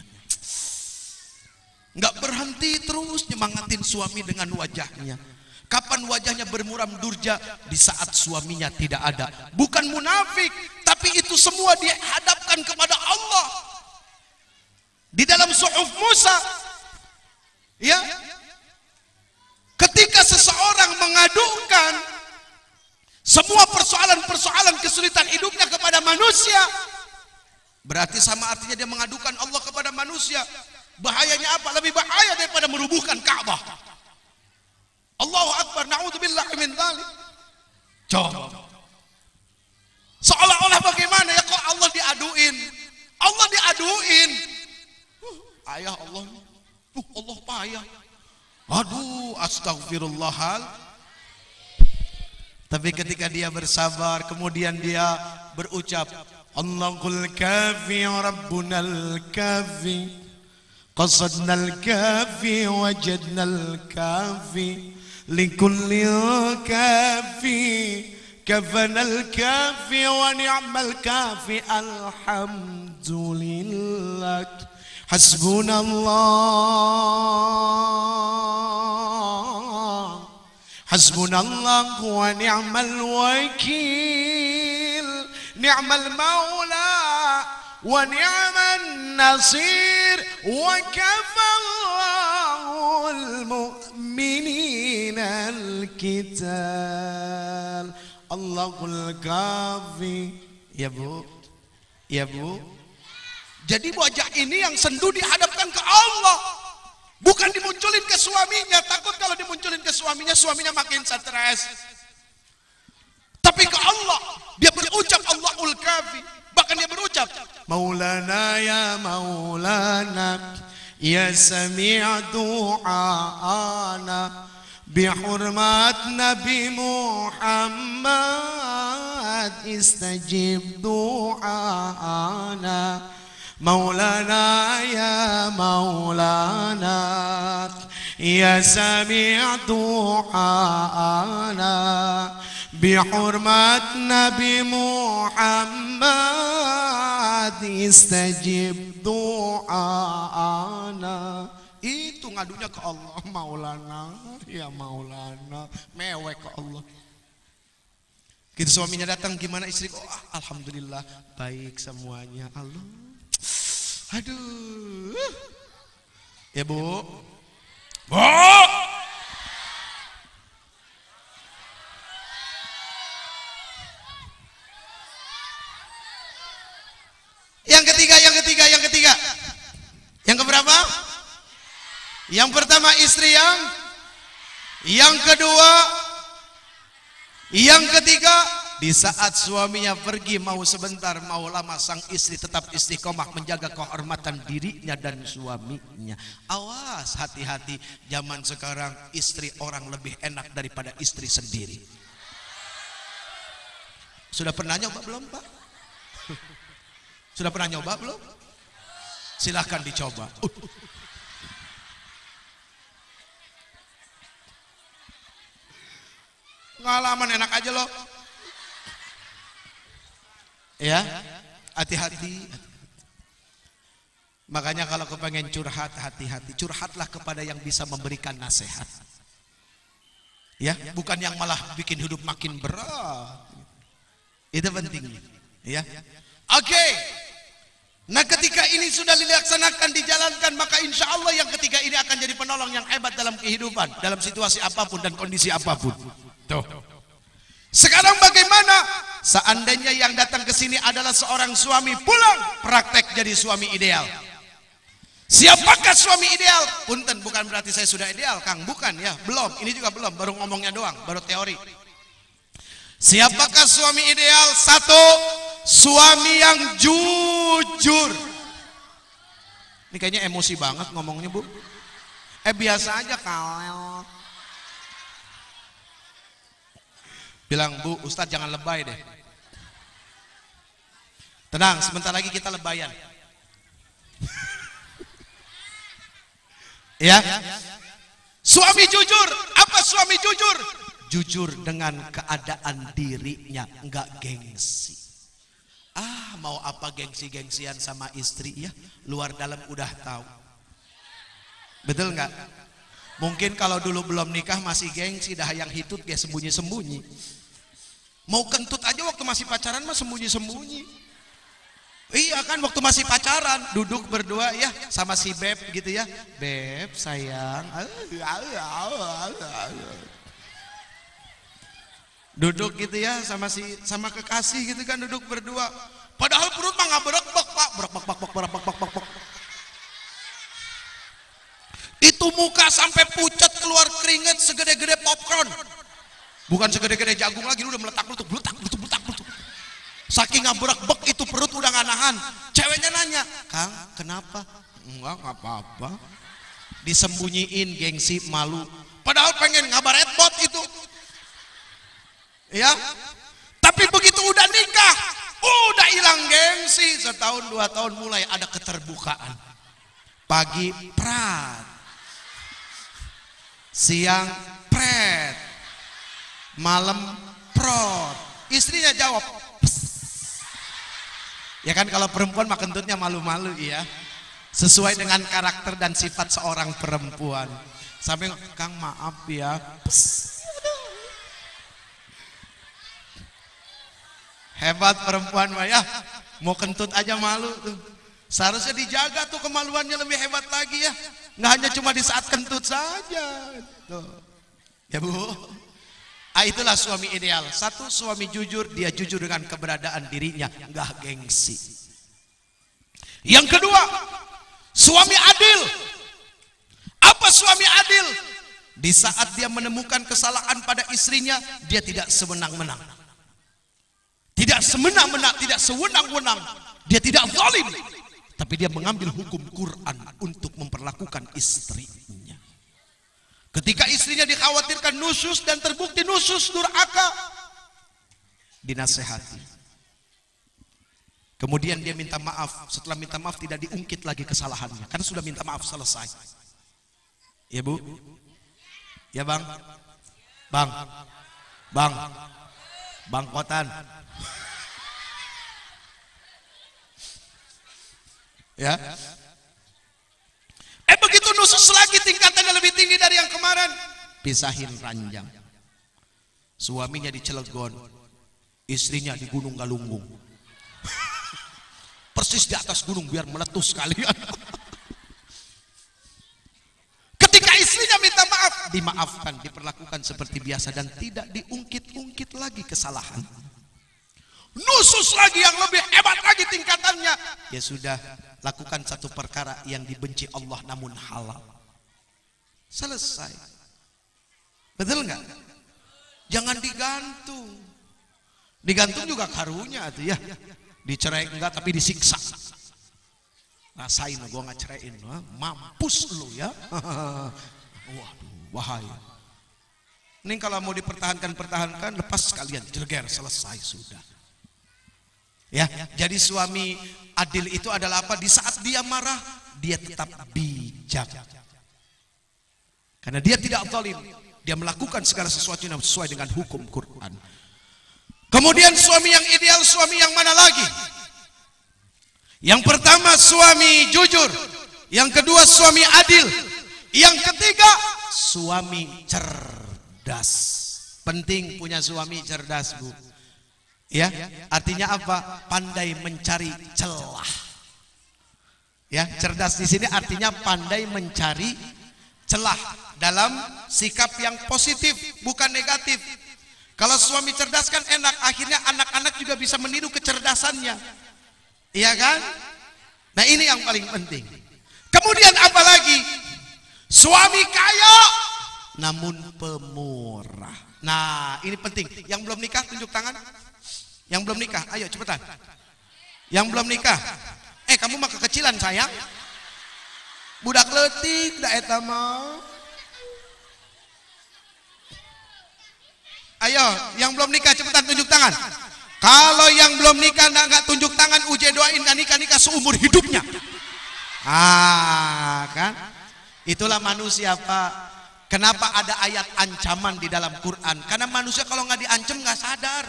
Nggak berhenti, terus nyemangatin suami dengan wajahnya. Kapan wajahnya bermuram durja? Di saat suaminya tidak ada. Bukan munafik, tapi itu semua dihadapkan kepada Allah. Di dalam suhuf Musa, ya, ketika seseorang mengadukan semua persoalan-persoalan kesulitan hidupnya kepada manusia, berarti sama artinya dia mengadukan Allah kepada manusia. Bahayanya apa? Lebih bahaya daripada merubuhkan Ka'bah. Allahu Akbar, na'udzubillahi min dzalik. Coba. Seolah-olah bagaimana ya, kok Allah diaduin? Allah diaduin. Ayah Allah. Allah payah. Aduh, astagfirullahal. Tapi ketika dia bersabar, kemudian dia berucap, Allahul kafi, Rabbunal kafi, qasadnal kafi, wajadnal kafi, likulli kafi, kafanal kafi, wa ni'mal kafi, alhamdulillah, hasbunallah, hasbunallah wa ni'mal wakil, ni'mal maula wa ni'man nasir, wa kafallahu mu'minina al-qital. Allahul kafi. Ya Bu, ya Bu. Jadi wajah ini yang sendu dihadapkan ke Allah, bukan dimunculin ke suaminya. Takut kalau dimunculin ke suaminya, suaminya makin stres. Tapi ke Allah, dia berucap Allahul kafi. Bahkan dia berucap, Maulana ya Maulana, ya sami' du'aana, bihurmat Nabi Muhammad, istajib du'aana. Maulana ya Maulana, ya sami' du'aana, bihurmat Nabi Muhammad, istajib du'aana. Itu ngadunya ke Allah. Maulana ya Maulana, mewek ke Allah. Gitu suaminya datang, gimana istri? Oh, alhamdulillah baik semuanya. Allah, aduh ya Bu, Bu. Yang ketiga. Yang keberapa? Yang pertama istri yang kedua, yang ketiga, di saat suaminya pergi mau sebentar, mau lama, sang istri tetap istiqomah menjaga kehormatan dirinya dan suaminya. Awas, hati-hati, zaman sekarang istri orang lebih enak daripada istri sendiri. Sudah pernah nyoba belum, Pak? Sudah pernah nyoba belum? Silahkan dicoba. Pengalaman enak aja loh. Ya, hati-hati. Makanya kalau kepengen curhat, hati-hati. Curhatlah kepada yang bisa memberikan nasihat. Ya, bukan yang malah bikin hidup makin berat. Itu pentingnya. Ya, oke. Nah, ketika ini sudah dilaksanakan, dijalankan, maka insya Allah yang ketiga ini akan jadi penolong yang hebat dalam kehidupan, dalam situasi apapun dan kondisi apapun. Tuh. Sekarang bagaimana? Seandainya yang datang ke sini adalah seorang suami, pulang praktek jadi suami ideal. Siapakah suami ideal? Punten, bukan berarti saya sudah ideal, Kang. Bukan ya, belum. Ini juga belum, baru ngomongnya doang, baru teori. Siapakah suami ideal? Satu, suami yang jujur. Ini kayaknya emosi banget ngomongnya, Bu. Biasa aja kalau. Bilang, Bu, Ustadz jangan lebay deh. Tenang, sebentar lagi kita lebayan. Ya. Suami jujur. Apa suami jujur? Jujur dengan keadaan dirinya, enggak gengsi. Mau apa gengsi-gengsian sama istri ya? Luar dalam udah tahu. Betul enggak? Mungkin kalau dulu belum nikah masih gengsi, dah yang hitut dia sembunyi-sembunyi. Mau kentut aja waktu masih pacaran mah sembunyi-sembunyi. Iya kan, waktu masih pacaran duduk berdua ya sama si Beb gitu ya. Beb sayang. Duduk gitu ya sama kekasih gitu kan, duduk berdua. Padahal perut mah nggak berekbek, Pak. Berekbek. Itu muka sampai pucat, keluar keringet segede-gede popcorn. Bukan segede-gede jagung lagi, udah meletak. Saking ngabrak-bek itu perut udah gak nahan. Ceweknya nanya, Kang kenapa? Enggak apa-apa. Disembunyiin gengsi, malu. Padahal pengen ngabaret bot itu. Ya. Tapi begitu udah nikah, udah hilang gengsi. Setahun 2 tahun mulai ada keterbukaan. Pagi prat, siang pret, malam prot. Istrinya jawab, ya kan, kalau perempuan mah kentutnya malu-malu ya, sesuai dengan karakter dan sifat seorang perempuan. Sampai Kang maaf ya, hebat perempuan mah ya, mau kentut aja malu tuh. Seharusnya dijaga tuh kemaluannya lebih hebat lagi ya. Nggak hanya cuma di saat kentut saja. Tuh. Ya Bu. Itulah suami ideal. Satu, suami jujur, dia jujur dengan keberadaan dirinya, nggak gengsi. Yang kedua, suami adil. Apa suami adil? Di saat dia menemukan kesalahan pada istrinya, dia tidak sewenang-wenang. Tidak semena-mena, tidak sewenang-wenang. Dia tidak zalim. Tapi dia mengambil hukum Quran untuk memperlakukan istrinya. Ketika istrinya dikhawatirkan nusyus dan terbukti nusyus durhaka, dinasehati. Kemudian dia minta maaf. Setelah minta maaf tidak diungkit lagi kesalahannya, karena sudah minta maaf, selesai. Ya Bu? Ya Bang? Bang? Bang? Bang Kotan? Ya. Begitu nusus lagi tingkatannya lebih tinggi dari yang kemarin, pisahin ranjang. Suaminya di Cilegon, istrinya di Gunung Galunggung. Persis di atas gunung biar meletus sekalian. Ketika istrinya minta maaf, dimaafkan, diperlakukan seperti biasa dan tidak diungkit-ungkit lagi kesalahan. Nusus lagi yang lebih hebat lagi tingkatannya. Ya sudah, lakukan satu perkara yang dibenci Allah namun halal. Selesai. Betul nggak? Jangan digantung. Digantung juga karunya tuh ya. Dicerai enggak tapi disiksa. Rasain gue nggak ceraiin, mampus lu ya. Waduh, bahaya. Ini kalau mau dipertahankan, lepas sekalian, jeger, selesai sudah. Ya, jadi suami adil itu adalah apa? Di saat dia marah, dia tetap bijak. Karena dia tidak zalim, dia melakukan segala sesuatu yang sesuai dengan hukum Quran. Kemudian suami yang ideal, suami yang mana lagi? Yang pertama suami jujur, yang kedua suami adil, yang ketiga suami cerdas. Penting punya suami cerdas, Bu. Ya, artinya apa? Pandai mencari celah. Ya, cerdas di sini artinya pandai mencari celah dalam sikap yang positif, bukan negatif. Kalau suami cerdas kan enak, akhirnya anak-anak juga bisa meniru kecerdasannya. Iya kan? Nah, ini yang paling penting. Kemudian apa lagi? Suami kaya namun pemurah. Nah, ini penting. Yang belum nikah tunjuk tangan. Yang belum nikah, ayo cepetan. Yang belum nikah, kamu mah kekecilan sayang. Budak leutik da eta mah. Ayo, yang belum nikah cepetan tunjuk tangan. Kalau yang belum nikah nggak tunjuk tangan, uje doain kan nikah seumur hidupnya. Kan? Itulah manusia, Pak. Kenapa ada ayat ancaman di dalam Quran? Karena manusia kalau nggak diancam nggak sadar.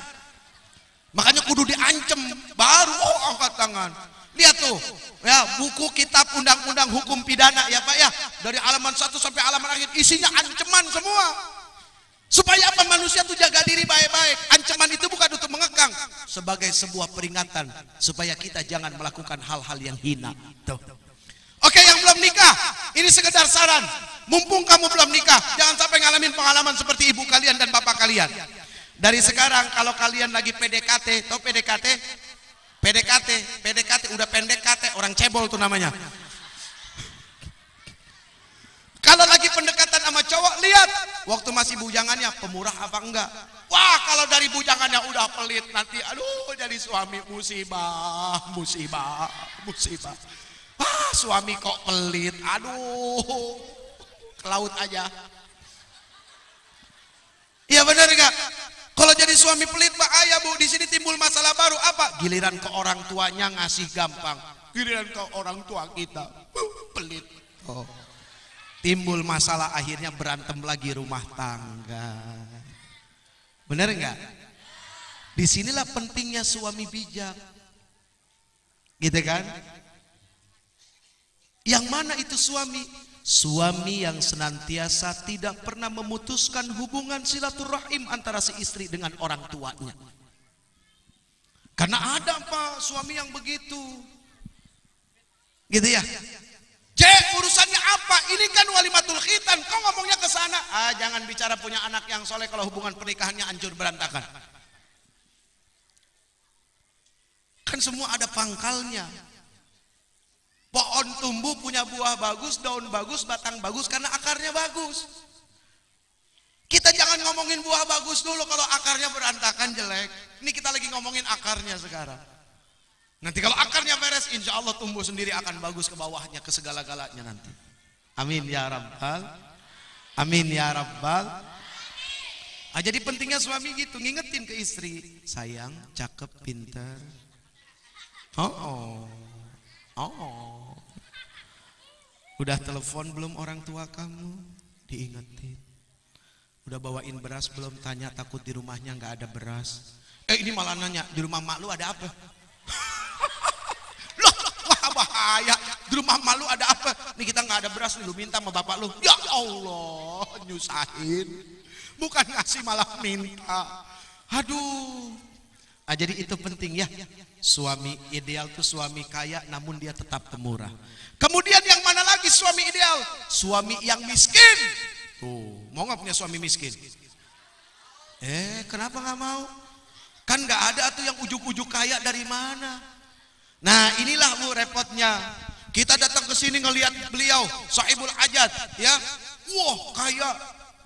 Makanya kudu diancam baru angkat tangan. Lihat tuh, ya, buku kitab undang-undang hukum pidana ya Pak ya, dari halaman 1 sampai halaman akhir isinya ancaman semua. Supaya apa? Manusia tuh jaga diri baik-baik. Ancaman itu bukan untuk mengekang, sebagai sebuah peringatan supaya kita jangan melakukan hal-hal yang hina. Tuh. Oke, yang belum nikah, ini sekedar saran. Mumpung kamu belum nikah, jangan sampai ngalamin pengalaman seperti ibu kalian dan bapak kalian. Dari sekarang kalau kalian lagi PDKT, tau PDKT? PDKT udah pendek kate, orang cebol tuh namanya. Kalau lagi pendekatan sama cowok, lihat waktu masih bujangannya pemurah apa enggak. Wah, kalau dari bujangannya udah pelit, nanti aduh jadi suami musibah. Suami kok pelit, aduh, ke laut aja. Iya benar enggak? Kalau jadi suami pelit bahaya, Bu. Di sini timbul masalah baru apa? Giliran ke orang tuanya ngasih gampang. Giliran ke orang tua kita pelit. Oh. Timbul masalah, akhirnya berantem lagi rumah tangga. Benar enggak? Disinilah pentingnya suami bijak. Gitu kan? Yang mana itu suami? Suami yang senantiasa tidak pernah memutuskan hubungan silaturahim antara si istri dengan orang tuanya. Karena ada Pak suami yang begitu. Gitu ya. Urusannya apa? Ini kan walimatul khitan, kok ngomongnya ke sana? Ah, jangan bicara punya anak yang soleh kalau hubungan pernikahannya hancur berantakan. Kan semua ada pangkalnya. Pohon tumbuh punya buah bagus, daun bagus, batang bagus karena akarnya bagus. Kita jangan ngomongin buah bagus dulu kalau akarnya berantakan jelek. Ini kita lagi ngomongin akarnya sekarang. Nanti kalau akarnya beres, insya Allah tumbuh sendiri akan bagus ke bawahnya, ke segala-galanya nanti. Amin ya Rabbal. Amin ya Rabbal. Ah, jadi pentingnya suami gitu, ngingetin ke istri. Sayang, cakep, pintar. Oh. Udah telepon belum orang tua kamu? Diingetin. Udah bawain beras belum? Tanya, takut di rumahnya nggak ada beras. Ini malah nanya, di rumah mak lu ada apa? Loh, wah bahaya. Di rumah mak lu ada apa? Nih kita nggak ada beras, lu minta sama bapak lu. Ya Allah, nyusahin. Bukan ngasih malah minta. Aduh. Ah, jadi itu penting ya. Suami ideal tuh suami kaya namun dia tetap pemurah. Kemudian yang mana lagi suami ideal? Suami yang miskin. Tuh, mau nggak punya suami miskin? Kenapa nggak mau? Kan nggak ada tuh yang ujuk-ujuk kaya dari mana? Nah, inilah bu repotnya. Kita datang ke sini ngelihat beliau sahibul hajat, ya. Wah, kaya.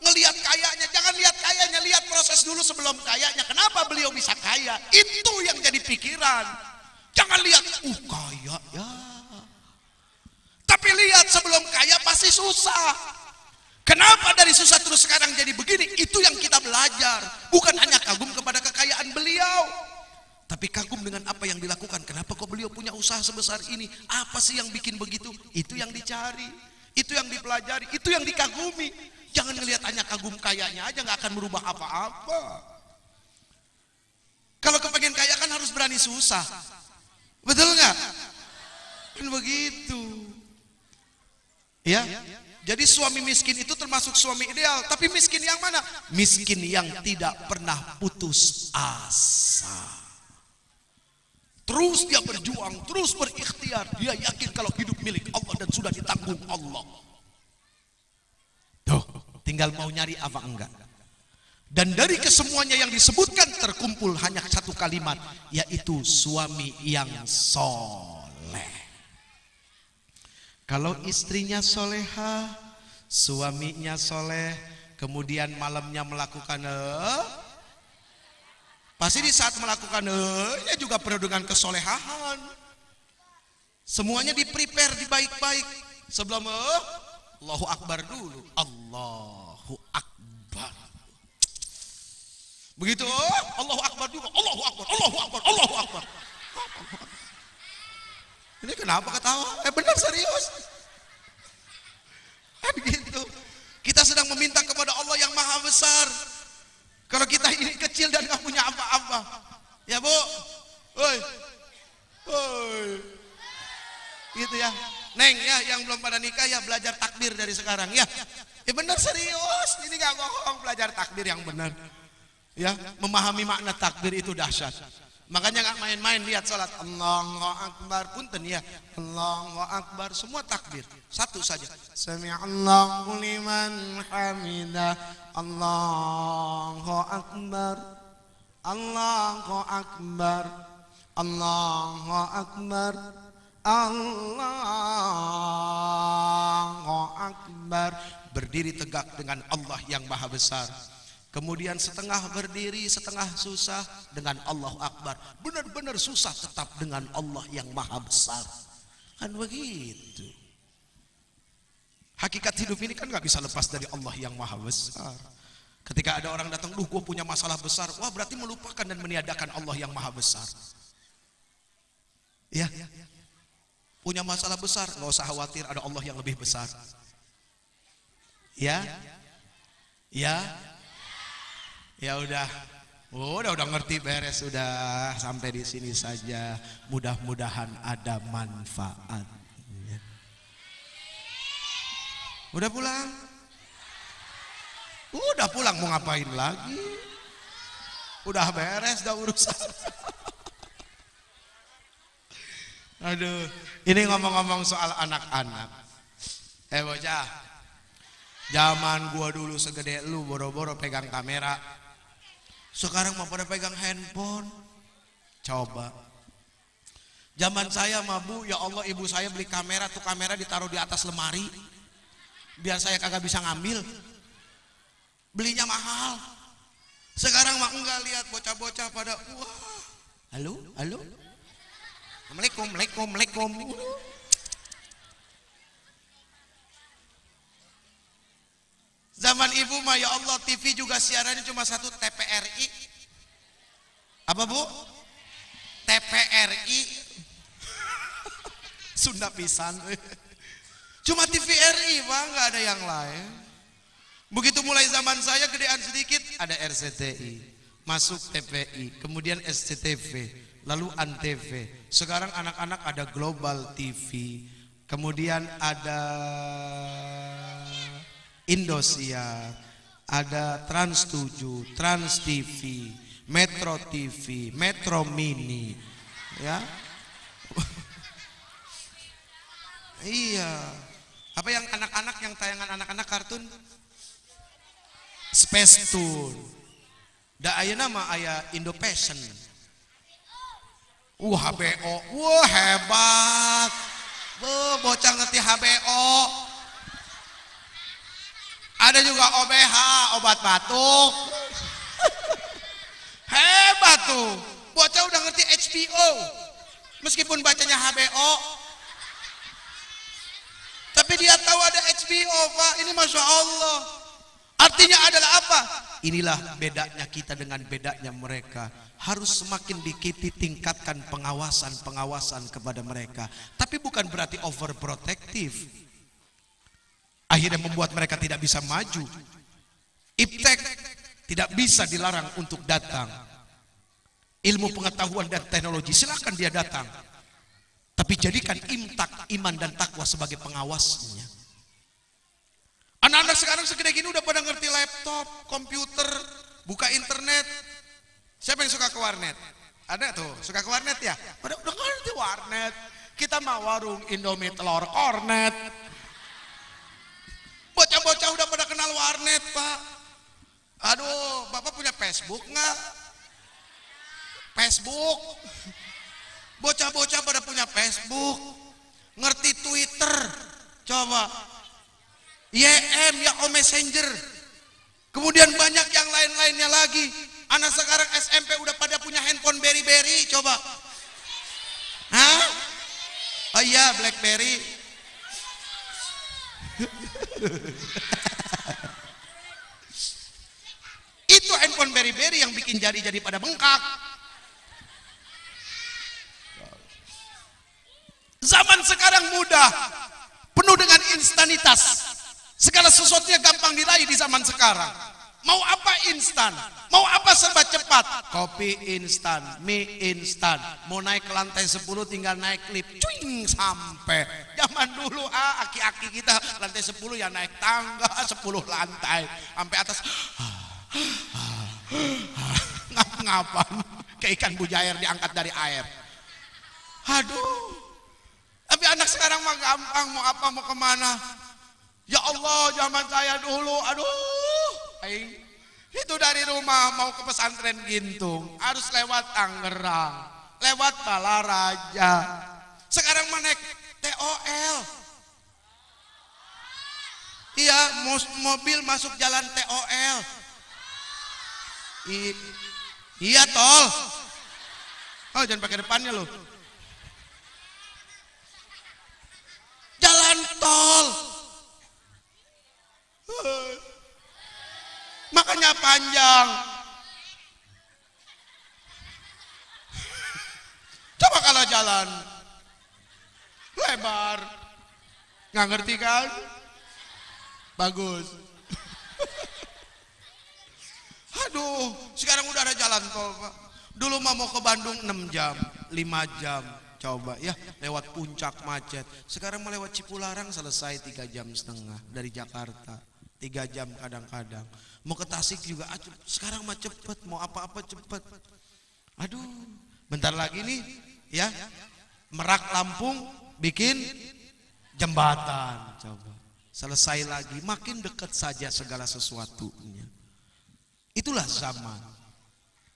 Ngelihat kayanya, jangan lihat kayanya, lihat proses dulu sebelum kayanya. Kenapa beliau bisa kaya? Itu yang jadi pikiran. Jangan lihat, kaya ya. Tapi lihat sebelum kaya pasti susah. Kenapa dari susah terus sekarang jadi begini? Itu yang kita belajar. Bukan hanya kagum kepada kekayaan beliau, tapi kagum dengan apa yang dilakukan. Kenapa kok beliau punya usaha sebesar ini? Apa sih yang bikin begitu? Itu yang dicari, itu yang dipelajari, itu yang dikagumi. Jangan ngelihat hanya kagum kayanya aja, nggak akan merubah apa-apa. Kalau kepengen kaya kan harus berani susah. Betul nggak? Kan begitu. Ya. Jadi suami miskin itu termasuk suami ideal. Tapi miskin yang mana? Miskin yang tidak pernah putus asa. Terus dia berjuang, terus berikhtiar. Dia yakin kalau hidup milik Allah dan sudah ditanggung Allah. Tuh, tinggal mau nyari apa enggak. Dan dari kesemuanya yang disebutkan terkumpul hanya satu kalimat, yaitu suami yang soleh. Kalau istrinya soleha, suaminya soleh, kemudian malamnya melakukan pasti di saat melakukan ya juga penuh dengan kesolehan. Semuanya di-prepare, di-baik-baik. Sebelum Allahu Akbar dulu. Allahu Akbar. Begitu, Allahu Akbar juga. Allahu Akbar, Allahu Akbar, Allahu Akbar. Ini kenapa ketawa? Benar serius. Kan gitu. Kita sedang meminta kepada Allah yang maha besar. Kalau kita ini kecil dan gak punya apa-apa. Ya bu. Woi. Gitu ya. Neng ya, yang belum pada nikah ya belajar takbir dari sekarang ya. Benar serius. Ini gak bohong, belajar takbir yang benar. Ya, memahami makna takbir itu dahsyat. Makanya nggak main-main lihat sholat. Allahu Akbar, punten ya. Allahu Akbar, semua takbir. Satu saja. Sami'allahu liman hamidah. Allahu Akbar. Allahu Akbar. Allahu Akbar. Allahu Akbar. Berdiri tegak dengan Allah yang maha besar. Kemudian setengah berdiri, setengah susah dengan Allahu Akbar. Benar-benar susah tetap dengan Allah yang maha besar. Kan begitu. Hakikat hidup ini kan gak bisa lepas dari Allah yang maha besar. Ketika ada orang datang, gue punya masalah besar. Wah, berarti melupakan dan meniadakan Allah yang maha besar. Ya, punya masalah besar, gak usah khawatir, ada Allah yang lebih besar. Ya, ya udah ngerti, beres, sudah sampai di sini saja. Mudah-mudahan ada manfaatnya. Udah pulang? Udah pulang, mau ngapain lagi? Udah beres, udah urusan. Aduh, ini ngomong-ngomong soal anak-anak. Bocah, Zaman gua dulu segede lu boro-boro pegang kamera. Sekarang mau pada pegang handphone. Coba. Zaman saya mah Bu, ya Allah ibu saya beli kamera, tuh kamera ditaruh di atas lemari. Biar saya kagak bisa ngambil. Belinya mahal. Sekarang mah enggak, lihat bocah-bocah pada wah. Halo, halo. Assalamualaikum. Zaman ibu mah ya Allah TV juga siarannya cuma satu, TPRI. Apa Bu? TPRI. Sunda pisan. Cuma TVRI Pak, nggak ada yang lain. Begitu mulai zaman saya gedean sedikit, ada RCTI, masuk TPI, kemudian SCTV, lalu ANTV. Sekarang anak-anak ada Global TV, kemudian ada Indosiar, ada Trans 7, Trans TV, Metro TV, Metro Mini, ya. Iya. Apa yang anak-anak, yang tayangan anak-anak kartun? Space Tune. Da ayeuna mah aya Indo Passion. HBO. Wah hebat. Bocah ngerti HBO. Ada juga OBH, obat batuk. Hebat tuh. Bocah udah ngerti HBO. Meskipun bacanya HBO. Tapi dia tahu ada HBO Pak. Ini Masya Allah. Artinya adalah apa? Inilah bedanya kita dengan bedanya mereka. Harus semakin ditingkatkan pengawasan kepada mereka. Tapi bukan berarti overprotective. Akhirnya membuat mereka tidak bisa maju. Iptek tidak bisa dilarang untuk datang. Ilmu pengetahuan dan teknologi silakan dia datang. Tapi jadikan imtak, iman dan takwa sebagai pengawasnya. Anak-anak sekarang segede gini udah pada ngerti laptop, komputer, buka internet. Siapa yang suka ke warnet? Ada tuh, suka ke warnet ya? Udah ngerti warnet. Kita mau warung Indomie telur kornet. Bocah-bocah udah pada kenal warnet Pak. Aduh, Bapak punya Facebook nggak? Facebook. Bocah-bocah pada punya Facebook. Ngerti Twitter. Coba. YM, Yahoo Messenger. Kemudian banyak yang lain-lainnya lagi. Anak sekarang SMP udah pada punya handphone Berry. Coba. Hah? Oh iya, BlackBerry. Itu handphone Berry yang bikin jari-jari pada bengkak. Zaman sekarang mudah, penuh dengan instanitas. Segala sesuatunya gampang diraih di zaman sekarang. Mau apa instan, mau apa serba cepat. Kopi instan, mie instan. Mau naik ke lantai 10 tinggal naik lift, cuing sampai. Zaman dulu aki-aki kita lantai 10 ya naik tangga 10 lantai sampai atas. Ngap-ngapan kayak ikan bujair diangkat dari air. Aduh. Tapi anak sekarang mah gampang, mau apa mau kemana. Ya Allah, zaman saya dulu, aduh, itu dari rumah mau ke pesantren Gintung harus lewat Tangerang, lewat Balaraja. Sekarang mah naik TOL. Iya, mobil masuk jalan TOL. Iya tol. Oh jangan pakai depannya loh. Jalan tol. Makanya panjang. Coba kalau jalan lebar, nggak ngerti kan? Bagus. Aduh, sekarang udah ada jalan tol Pak. Dulu mau ke Bandung 6 jam, 5 jam. Coba ya, lewat puncak macet. Sekarang mau lewat Cipularang selesai 3,5 jam dari Jakarta. 3 jam kadang-kadang. Mau ke Tasik juga, sekarang mah cepet, mau apa-apa cepet. Aduh, bentar lagi nih ya, Merak Lampung bikin jembatan. Coba. selesai lagi, makin dekat saja segala sesuatunya. Itulah zaman.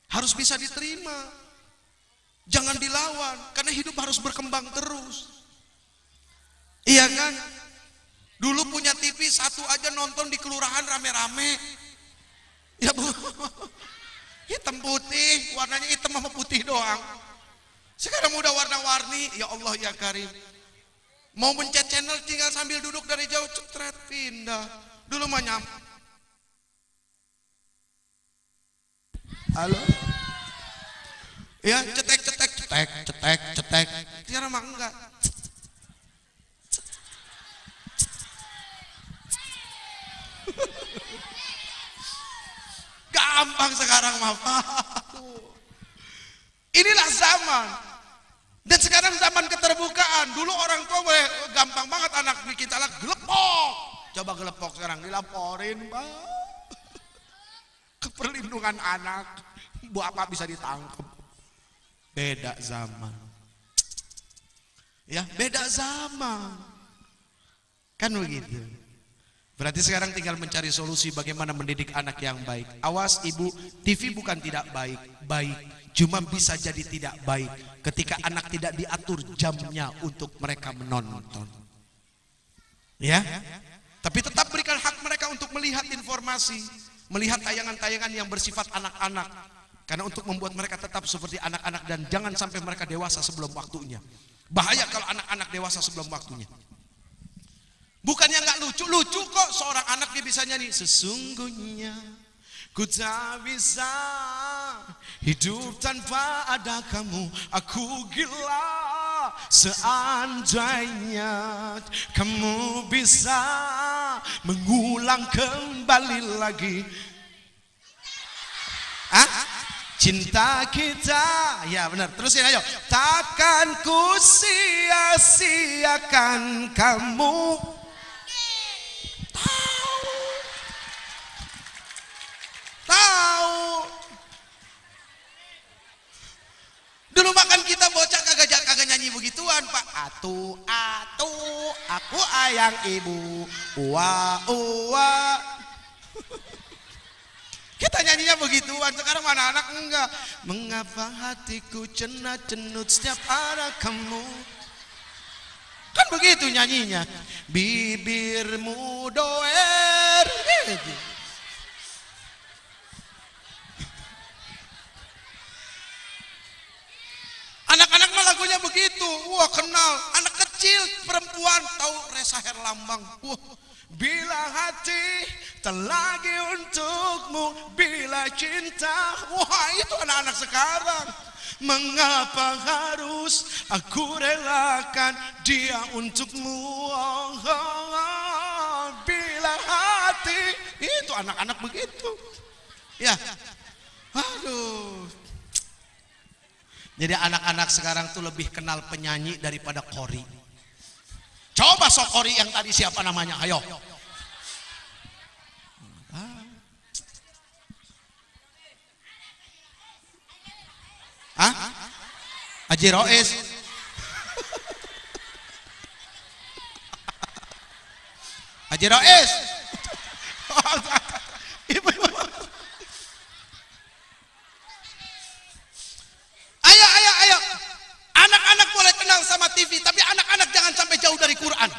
Harus bisa diterima. Jangan dilawan, karena hidup harus berkembang terus. Iya kan? Dulu punya TV satu aja nonton di kelurahan rame-rame. Ya Bu. Hitam putih, warnanya hitam sama putih doang. Sekarang udah warna-warni, ya Allah ya Karim. Mau mencet channel tinggal sambil duduk dari jauh, cetret pindah. Dulu mah halo. Ya, cetek. Sekarang mah enggak. Gampang sekarang mah. Inilah zaman. Dan sekarang zaman keterbukaan. Dulu orang tua boleh gampang banget anak bikin salah, gelepok. Coba gelepok sekarang dilaporin, Pak. Keperlindungan anak. Bu apa bisa ditangkap. Beda zaman. Ya, beda zaman. Kan begitu. Berarti sekarang tinggal mencari solusi bagaimana mendidik anak yang baik. Awas ibu, TV bukan tidak baik, baik. Cuma bisa jadi tidak baik ketika anak tidak diatur jamnya untuk mereka menonton. Ya, tapi tetap berikan hak mereka untuk melihat informasi, melihat tayangan-tayangan yang bersifat anak-anak. Karena untuk membuat mereka tetap seperti anak-anak dan jangan sampai mereka dewasa sebelum waktunya. Bahaya kalau anak-anak dewasa sebelum waktunya. Bukannya nggak lucu kok, seorang anak dia bisa nyanyi. Sesungguhnya ku tak bisa hidup tanpa ada kamu. Aku gila seandainya kamu bisa mengulang kembali lagi. Cinta kita, ya benar. Terusin ayo. Takkan ku sia-siakan kamu. Tahu. Dulu makan kita bocah kagak nyanyi begituan, Pak. Atu, aku ayang ibu. Uwa. Kita nyanyinya begituan. Sekarang mana anak enggak. Mengapa hatiku cenut setiap ada kamu. Kan begitu nyanyinya. Bibirmu doer. Anak-anak mah lagunya begitu. Wah kenal. Anak kecil perempuan tahu Resa Herlambang. Wah. Bila hati tak lagi untukmu, bila cinta. Wah itu anak-anak sekarang. Mengapa harus aku relakan dia untukmu? Bila hati. Itu anak-anak begitu. Ya. Aduh. Jadi anak-anak sekarang tuh lebih kenal penyanyi daripada kori. Coba sok kori yang tadi siapa namanya? Ayo. Haji Rois. Haji Rois. Ibu. Ayo. Anak-anak boleh kenal sama TV, tapi anak-anak jangan sampai jauh dari Quran.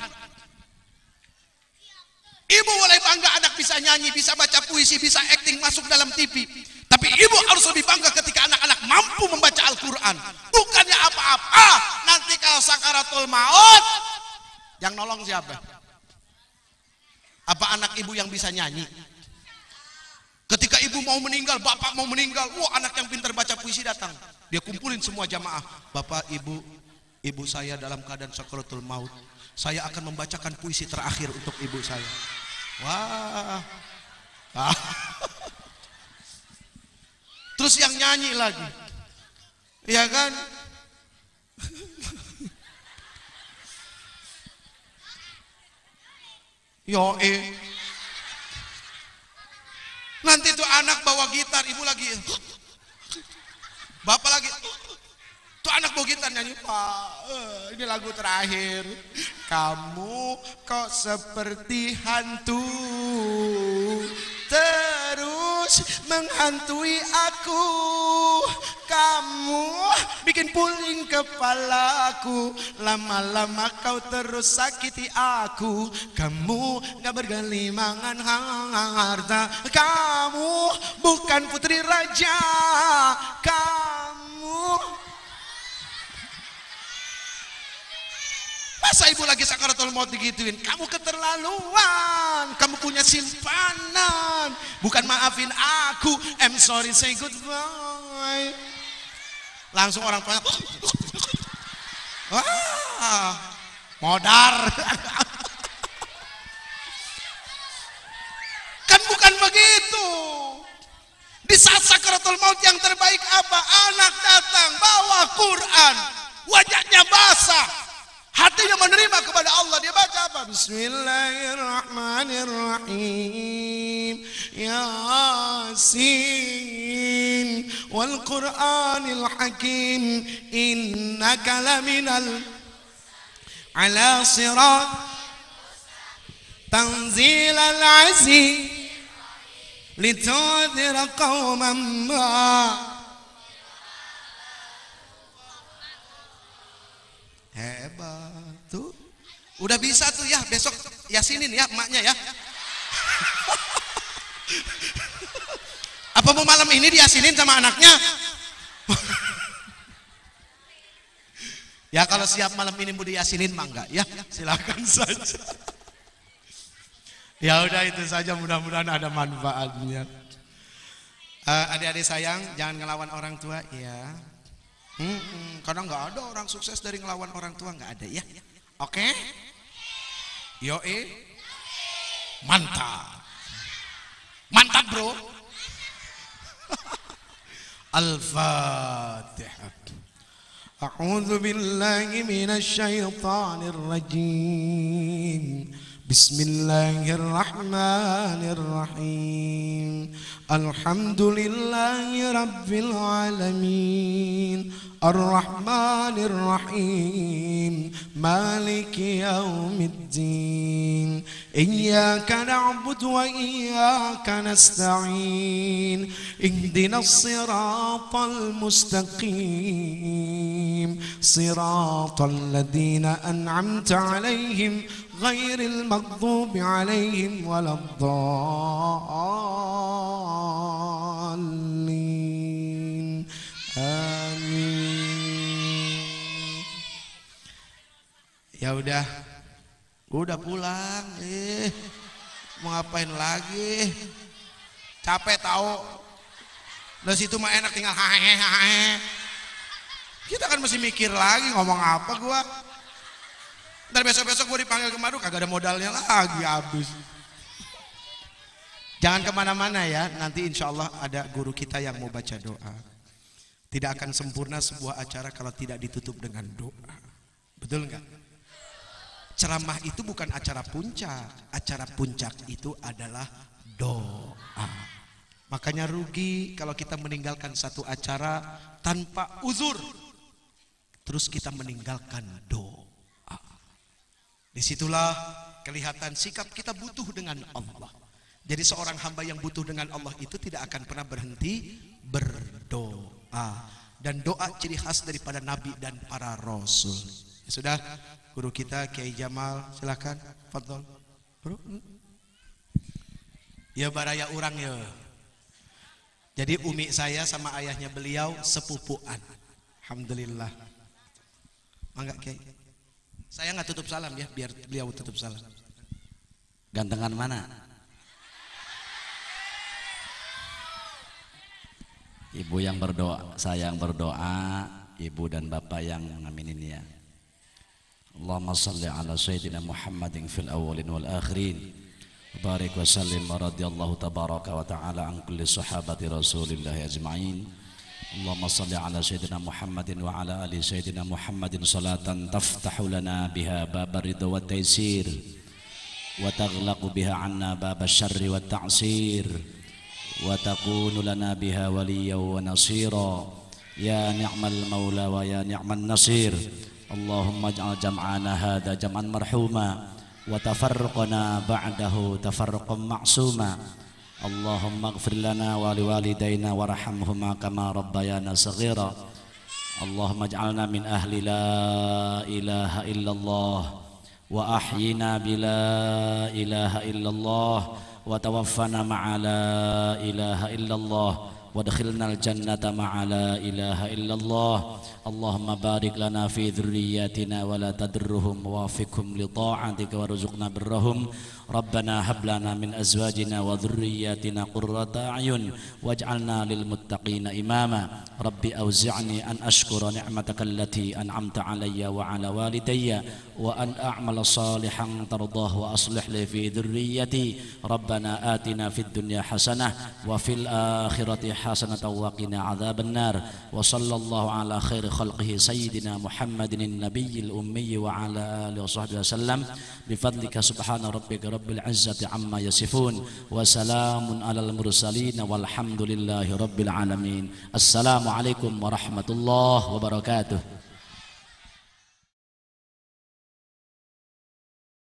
Ibu boleh bangga anak bisa nyanyi, bisa baca puisi, bisa acting masuk dalam TV. Tapi ibu harus lebih bangga ketika anak-anak mampu membaca Al-Quran. Bukannya apa-apa. Nanti kalau sakaratul maut, yang nolong siapa? Apa anak ibu yang bisa nyanyi? Ketika ibu mau meninggal, bapak mau meninggal, wah anak yang pintar baca puisi datang. Dia kumpulin semua jamaah. Bapak, ibu saya dalam keadaan sakaratul maut. Saya akan membacakan puisi terakhir untuk ibu saya. Wah. Terus yang nyanyi lagi. Ya kan? Nanti tuh anak bawa gitar, ibu lagi. Bapak lagi. Tuh anak bawa gitar nyanyi, Pak. Ini lagu terakhir. Kamu kok seperti hantu terus menghantui aku. Kamu bikin puling kepalaku. Lama-lama kau terus sakiti aku. Kamu gak bergelimangan harta. Kamu bukan putri raja. Kamu masa ibu lagi sakaratul maut digituin? Kamu keterlaluan. Kamu punya simpanan. Bukan maafin aku. I'm sorry, say goodbye. Langsung orang tua. Wah, modar. Kan bukan begitu. Di saat sakaratul maut yang terbaik apa? Anak datang bawa Quran. Wajahnya basah. Hatinya menerima kepada Allah. Dia baca apa? Bismillahirrahmanirrahim. Yasin wal Qur'anil Hakim. Innaka laminal ala sirat tanzilal aziz litudhira qauman ma. Hebat tuh. Udah bisa tuh ya, besok yasinin ya emaknya ya. Apa mau malam ini diyasinin sama anaknya? Ya kalau siap malam ini mau diyasinin mah enggak ya, silakan saja. Ya udah itu saja, mudah-mudahan ada manfaatnya. Adik-adik sayang, jangan ngelawan orang tua ya. Karena nggak ada orang sukses dari ngelawan orang tua, nggak ada ya. Oke? Yoi, mantap, mantap bro. Al-Fatihah. A'udzu billahi minasy syaithanir rajim. Bismillahirrahmanirrahim. Alhamdulillahi rabbil alamin. Ar-Rahmanir Rahim. Maliki yaumiddin. Iyyaka na'budu wa iyyaka nasta'in. Ihdinas siratal mustaqim. Siratal ladzina an'amta 'alaihim ghairil maghdubi 'alaihim waladdallin. Amin. Ya udah pulang. Mau ngapain lagi? Capek tahu. Dari situ mah enak tinggal hahe. Kita kan mesti mikir lagi ngomong apa gua. Ntar besok-besok gua dipanggil ke Madu kagak ada modalnya lagi habis. Jangan kemana-mana ya. Nanti insya Allah ada guru kita yang mau baca doa. Tidak akan sempurna sebuah acara kalau tidak ditutup dengan doa. Betul enggak? Ceramah itu bukan acara puncak. Acara puncak itu adalah doa. Makanya rugi kalau kita meninggalkan satu acara tanpa uzur. Terus kita meninggalkan doa. Disitulah kelihatan sikap kita butuh dengan Allah. Jadi seorang hamba yang butuh dengan Allah itu tidak akan pernah berhenti berdoa. Dan doa ciri khas daripada Nabi dan para Rasul. Ya sudah, guru kita Kiai Jamal, silakan, fadhol. Bro. Ya baraya urang ya. Jadi umi saya sama ayahnya beliau sepupuan. Alhamdulillah. Mangga Kiai. Saya nggak tutup salam ya, biar beliau tutup salam. Gantengan mana? Ibu yang berdoa, saya yang berdoa, ibu dan bapak yang ngaminin ya. Allahumma salli ala sayyidina Muhammadin fil awwalin wal akhirin. Barik wa sallim wa radiyallahu tabaraka wa ta'ala an kulli sahabati Rasulillah ajma'in. Allahumma salli ala sayyidina Muhammadin wa ala ali sayyidina Muhammadin salatan taftahu lana biha babar ridha wa taysir wa taghlaqu biha anna bab asy-syarri wa ta'sir wa takunu lana biha waliyyan wa nasira ya ni'mal maula wa ya ni'man nasir. Allahumma ij'al jam'ana hadza jam'an marhuma wa tafarraqana ba'dahu tafarraqan ma'suma. Allahumma ighfir lana wa liwalidayna warhamhuma kama rabbayana saghira. Allahumma ij'alna min ahli la ilaha illallah wa ahyina bila ilaha illallah wa tawaffana ma'a la ilaha illallah وادخلنا الجنة مع لا إله إلا الله. اللهم بارك لنا في ذرياتنا ولا تدرهم ووفقهم لطاعتك وارزقنا برهم. ربنا هب لنا من أزواجنا وذرياتنا قرة أعين واجعلنا للمتقين إماما. ربي أوزعني أن أشكر نعمتك التي أنعمت علي وعلى والدي وأن أعمل صالحا ترضاه وأصلح لي في ذريتي. ربنا آتنا في الدنيا حسنة وفي الآخرة حسنة وقنا عذاب النار. وصلى الله على خير خلقه سيدنا محمد النبي الأمي وعلى آله وصحبه وسلم بفضلك سبحان ربك رب العزة عما يصفون وسلام على المرسلين والحمد لله رب العالمين. السلام عليكم ورحمة الله وبركاته.